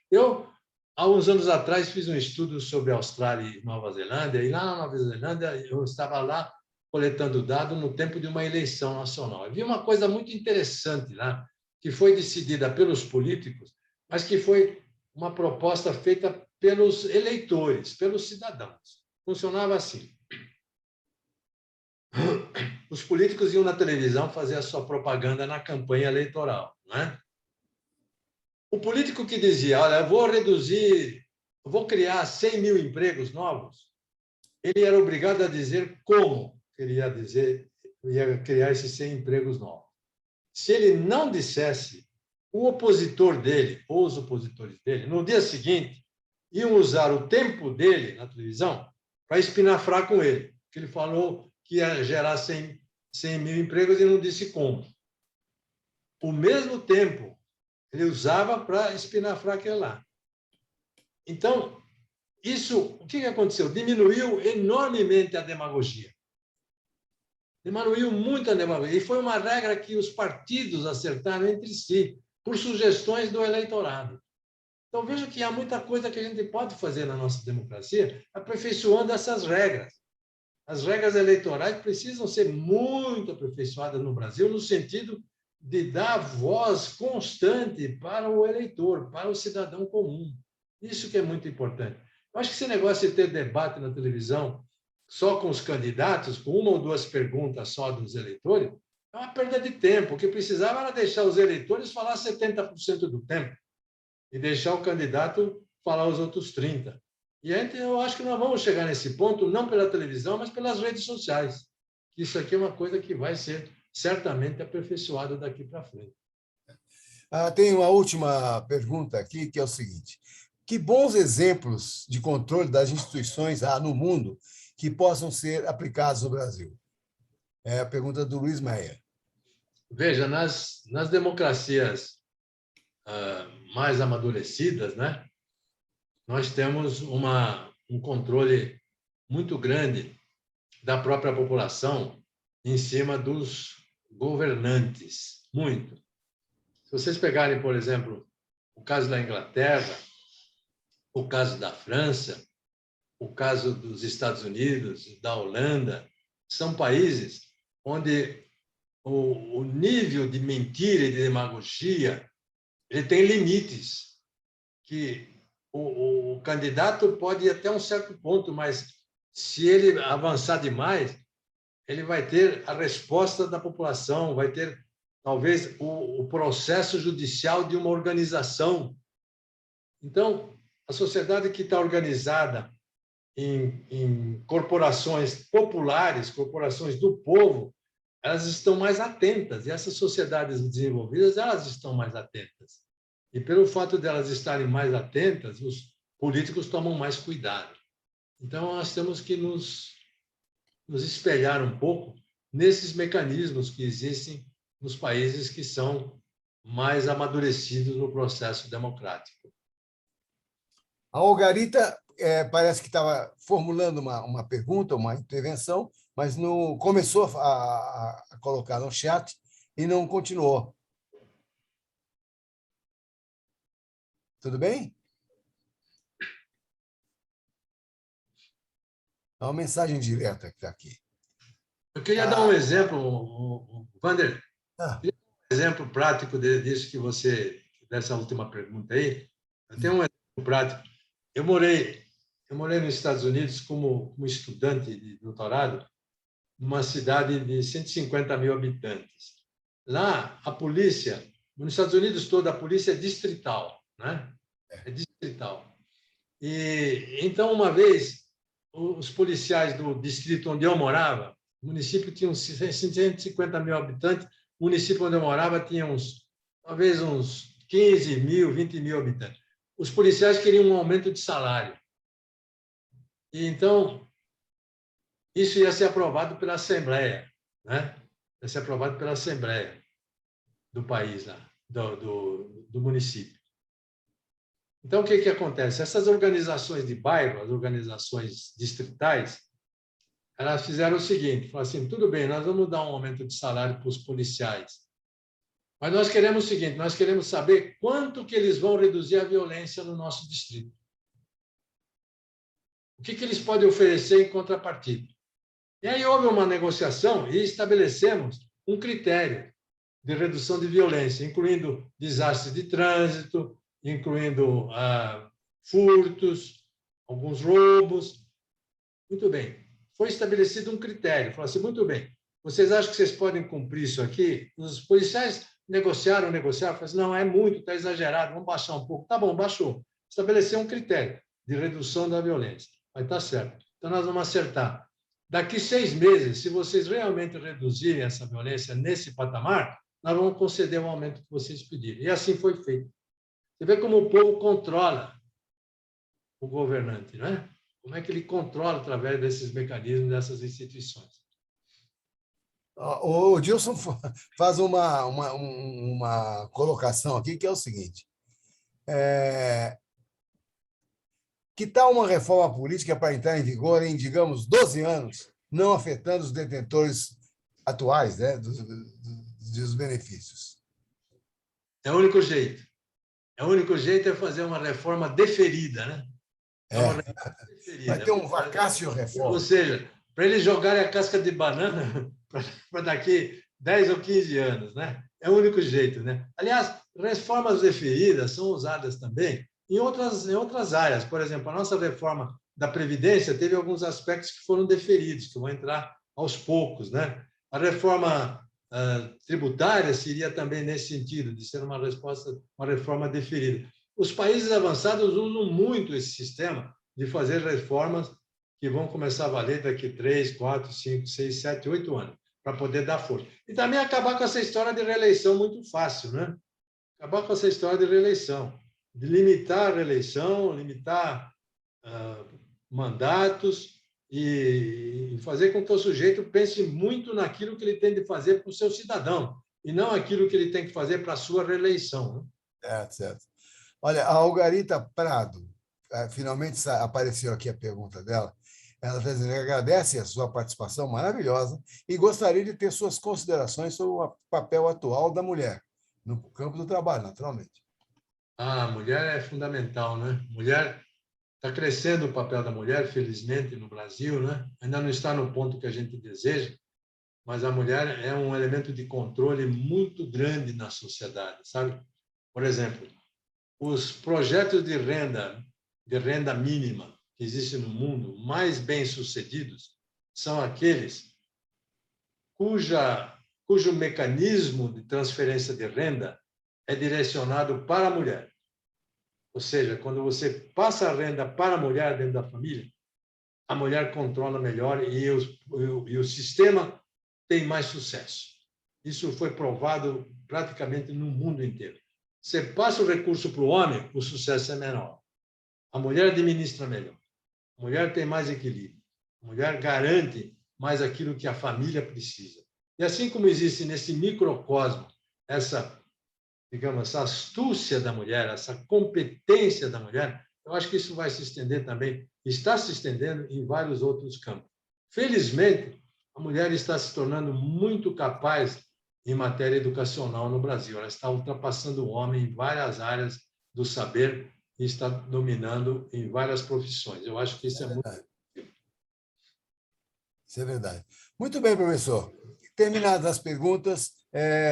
Speaker 1: Eu, há uns anos atrás, fiz um estudo sobre a Austrália e Nova Zelândia, e lá na Nova Zelândia eu estava lá coletando dados no tempo de uma eleição nacional. Eu vi uma coisa muito interessante lá, que foi decidida pelos políticos, mas que foi uma proposta feita pelos eleitores, pelos cidadãos. Funcionava assim. Os políticos iam na televisão fazer a sua propaganda na campanha eleitoral, não é? O político que dizia: olha, eu vou criar 100 mil empregos novos, ele era obrigado a dizer como ia criar esses 100 empregos novos. Se ele não dissesse, o opositor dele, ou os opositores dele, no dia seguinte, iam usar o tempo dele na televisão para espinafrar com ele, porque ele falou que ia gerar 100 mil empregos e não disse como. O mesmo tempo ele usava para espinafrar aquele lá. Então, o que aconteceu? Diminuiu enormemente a demagogia. Diminuiu muito a demagogia. E foi uma regra que os partidos acertaram entre si, por sugestões do eleitorado. Então, veja que há muita coisa que a gente pode fazer na nossa democracia, aperfeiçoando essas regras. As regras eleitorais precisam ser muito aperfeiçoadas no Brasil, no sentido de dar voz constante para o eleitor, para o cidadão comum. Isso que é muito importante. Eu acho que esse negócio de ter debate na televisão só com os candidatos, com 1 ou 2 perguntas só dos eleitores, é uma perda de tempo. O que precisava era deixar os eleitores falar 70% do tempo e deixar o candidato falar os outros 30%. E aí, eu acho que nós vamos chegar nesse ponto, não pela televisão, mas pelas redes sociais. Isso aqui é uma coisa que vai ser certamente aperfeiçoado daqui para frente.
Speaker 3: Tem uma última pergunta aqui, que é o seguinte: que bons exemplos de controle das instituições há no mundo que possam ser aplicados no Brasil? É a pergunta do Luiz Meyer.
Speaker 1: Veja, nas democracias mais amadurecidas, né, nós temos um controle muito grande da própria população em cima dos governantes, muito. Se vocês pegarem, por exemplo, o caso da Inglaterra, o caso da França, o caso dos Estados Unidos, da Holanda, são países onde o nível de mentira e de demagogia ele tem limites, que o candidato pode ir até um certo ponto, mas se ele avançar demais, ele vai ter a resposta da população, vai ter, talvez, o processo judicial de uma organização. Então, a sociedade que está organizada em corporações populares, corporações do povo, elas estão mais atentas, e essas sociedades desenvolvidas, elas estão mais atentas. E pelo fato de elas estarem mais atentas, os políticos tomam mais cuidado. Então, nós temos que nos espelhar um pouco nesses mecanismos que existem nos países que são mais amadurecidos no processo democrático.
Speaker 3: A Olgarita parece que estava formulando uma pergunta, uma intervenção, mas não começou a colocar no chat e não continuou. Tudo bem? É uma mensagem direta que está aqui.
Speaker 1: Eu queria dar um exemplo, Wander, um exemplo prático disso que você, dessa última pergunta aí. Eu tenho um exemplo prático. Eu morei nos Estados Unidos como estudante de doutorado, numa cidade de 150 mil habitantes. Lá, a polícia, nos Estados Unidos toda a polícia é distrital, né? É distrital. E então, uma vez, os policiais do distrito onde eu morava, o município tinha uns 150 mil habitantes, o município onde eu morava tinha talvez uns 15 mil, 20 mil habitantes. Os policiais queriam um aumento de salário. E então, isso ia ser aprovado pela Assembleia, né? Ia ser aprovado pela Assembleia do país, lá, do município. Então, o que acontece? Essas organizações de bairro, as organizações distritais, elas fizeram o seguinte, falaram assim, tudo bem, nós vamos dar um aumento de salário para os policiais, mas nós queremos o seguinte, nós queremos saber quanto que eles vão reduzir a violência no nosso distrito. O que eles podem oferecer em contrapartida? E aí houve uma negociação e estabelecemos um critério de redução de violência, incluindo desastres de trânsito, incluindo furtos, alguns roubos. Muito bem. Foi estabelecido um critério. Falou assim, muito bem, vocês acham que vocês podem cumprir isso aqui? Os policiais negociaram, falaram assim, não, é muito, está exagerado, vamos baixar um pouco. Tá bom, baixou. Estabeleceu um critério de redução da violência. Vai estar certo. Então, nós vamos acertar. Daqui 6 meses, se vocês realmente reduzirem essa violência nesse patamar, nós vamos conceder o aumento que vocês pediram. E assim foi feito. Você vê como o povo controla o governante, não é? Como é que ele controla através desses mecanismos, dessas instituições.
Speaker 3: O Dilson faz uma colocação aqui, que é o seguinte. Que tal uma reforma política para entrar em vigor em, digamos, 12 anos, não afetando os detentores atuais, né, dos benefícios?
Speaker 1: É o único jeito. O único jeito é fazer uma reforma deferida, né?
Speaker 3: Vai ter um vacácio reforma.
Speaker 1: Ou seja, para eles jogarem a casca de banana para daqui 10 ou 15 anos, né? É o único jeito, né? Aliás, reformas deferidas são usadas também em outras áreas. Por exemplo, a nossa reforma da Previdência teve alguns aspectos que foram deferidos, que vão entrar aos poucos, né? A reforma tributária seria também nesse sentido, de ser uma reforma deferida. Os países avançados usam muito esse sistema de fazer reformas que vão começar a valer daqui 3, 4, 5, 6, 7, 8 anos. para poder dar força. E também acabar com essa história de reeleição muito fácil, né? Acabar com essa história de reeleição, de limitar a reeleição, limitar mandatos e fazer com que o sujeito pense muito naquilo que ele tem de fazer para o seu cidadão e não aquilo que ele tem que fazer para a sua reeleição, né?
Speaker 3: Certo, certo. Olha, a Algarita Prado, finalmente apareceu aqui a pergunta dela. Ela está dizendo que agradece a sua participação maravilhosa e gostaria de ter suas considerações sobre o papel atual da mulher no campo do trabalho, naturalmente.
Speaker 1: A mulher é fundamental, né? Mulher está crescendo o papel da mulher, felizmente, no Brasil, né? Ainda não está no ponto que a gente deseja, mas a mulher é um elemento de controle muito grande na sociedade, sabe? Por exemplo, os projetos de renda mínima que existem no mundo, mais bem-sucedidos, são aqueles cujo mecanismo de transferência de renda é direcionado para a mulher. Ou seja, quando você passa a renda para a mulher dentro da família, a mulher controla melhor e o sistema tem mais sucesso. Isso foi provado praticamente no mundo inteiro. Você passa o recurso para o homem, o sucesso é menor. A mulher administra melhor. A mulher tem mais equilíbrio. A mulher garante mais aquilo que a família precisa. E assim como existe nesse microcosmo essa, digamos, essa astúcia da mulher, essa competência da mulher, eu acho que isso vai se estender também, está se estendendo em vários outros campos. Felizmente, a mulher está se tornando muito capaz em matéria educacional no Brasil. Ela está ultrapassando o homem em várias áreas do saber e está dominando em várias profissões. Eu acho que isso é muito...
Speaker 3: Isso é verdade. Muito bem, professor. Terminadas as perguntas,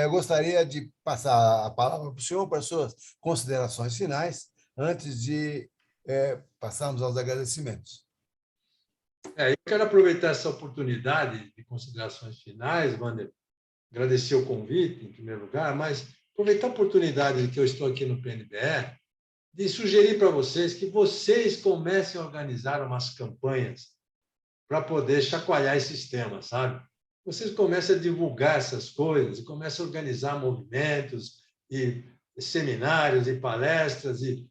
Speaker 3: gostaria de passar a palavra para o senhor para suas considerações finais, antes de passarmos aos agradecimentos.
Speaker 1: Eu quero aproveitar essa oportunidade de considerações finais, Wander, agradecer o convite, em primeiro lugar, mas aproveitar a oportunidade de que eu estou aqui no PNBE, de sugerir para vocês que vocês comecem a organizar umas campanhas para poder chacoalhar esses temas, sabe? Vocês comecem a divulgar essas coisas, comecem a organizar movimentos e seminários e palestras e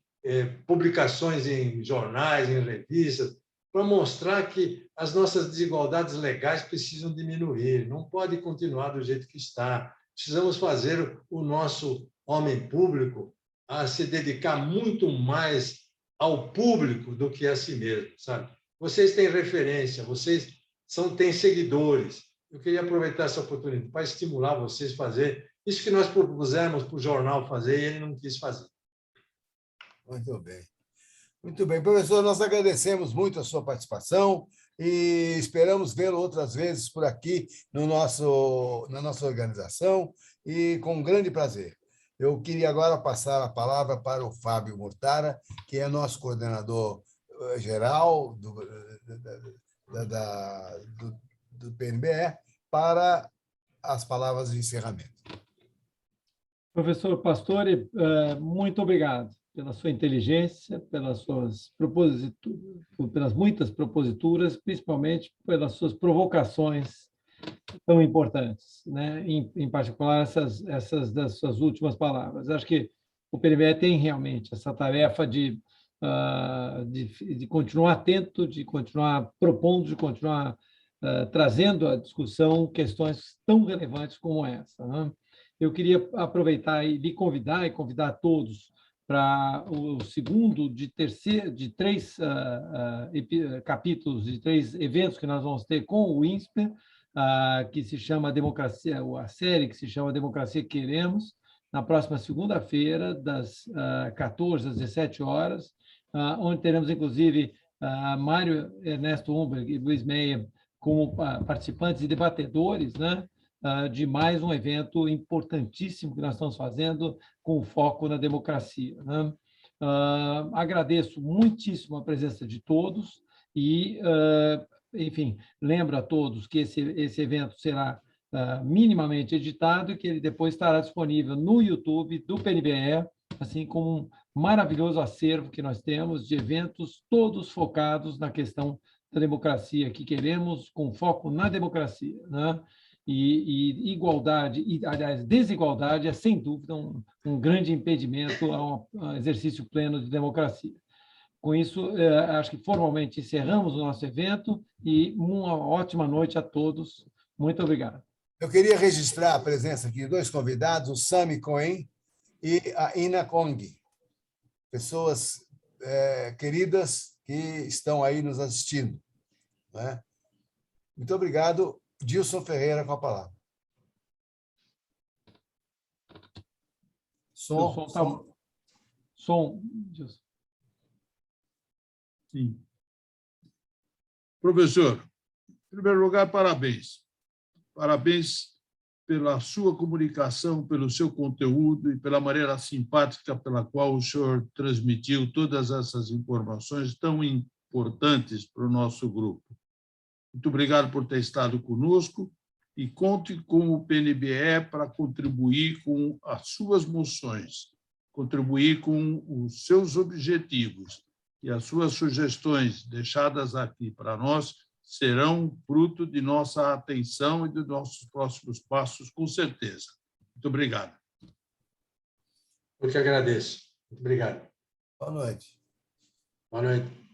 Speaker 1: publicações em jornais, em revistas, para mostrar que as nossas desigualdades legais precisam diminuir, não pode continuar do jeito que está. Precisamos fazer o nosso homem público a se dedicar muito mais ao público do que a si mesmo, sabe? Vocês têm referência, vocês têm seguidores. Eu queria aproveitar essa oportunidade para estimular vocês a fazer isso que nós propusemos para o jornal fazer e ele não quis fazer.
Speaker 3: Muito bem. Muito bem, professor, nós agradecemos muito a sua participação e esperamos vê-lo outras vezes por aqui na nossa organização e com grande prazer. Eu queria agora passar a palavra para o Fábio Mortara, que é nosso coordenador geral do PNBE, para as palavras de encerramento.
Speaker 4: Professor Pastore, muito obrigado pela sua inteligência, pelas muitas proposituras, principalmente pelas suas provocações tão importantes, né? Em particular essas das suas últimas palavras. Acho que o PNBE tem realmente essa tarefa de continuar atento, de continuar propondo, de continuar trazendo à discussão questões tão relevantes como essa, né? Eu queria aproveitar e lhe convidar e convidar todos para o segundo de três capítulos, de 3 eventos que nós vamos ter com o INSPER, que se chama Democracia, a série que se chama Democracia que Queremos, na próxima segunda-feira, das 14 às 17 horas, onde teremos, inclusive, Mário Ernesto Humberg e Luiz Meia como participantes e debatedores, né, de mais um evento importantíssimo que nós estamos fazendo com foco na democracia, né? Agradeço muitíssimo a presença de todos e, enfim, lembro a todos que esse evento será minimamente editado e que ele depois estará disponível no YouTube do PNBE, assim como um maravilhoso acervo que nós temos de eventos todos focados na questão da democracia que queremos, com foco na democracia, né? e igualdade, aliás, desigualdade é, sem dúvida, um grande impedimento ao exercício pleno de democracia. Com isso, acho que formalmente encerramos o nosso evento e uma ótima noite a todos. Muito obrigado.
Speaker 3: Eu queria registrar a presença aqui de dois convidados, o Sami Cohen e a Ina Kong, pessoas queridas que estão aí nos assistindo, né? Muito obrigado. Dilson Ferreira com a palavra.
Speaker 4: Som, Dilson.
Speaker 2: Sim. Professor, em primeiro lugar, parabéns. Parabéns pela sua comunicação, pelo seu conteúdo e pela maneira simpática pela qual o senhor transmitiu todas essas informações tão importantes para o nosso grupo. Muito obrigado por ter estado conosco e conte com o PNBE para contribuir com as suas moções, contribuir com os seus objetivos, e as suas sugestões deixadas aqui para nós serão fruto de nossa atenção e de nossos próximos passos, com certeza. Muito obrigado.
Speaker 1: Eu que agradeço. Muito obrigado.
Speaker 3: Boa noite.
Speaker 1: Boa noite.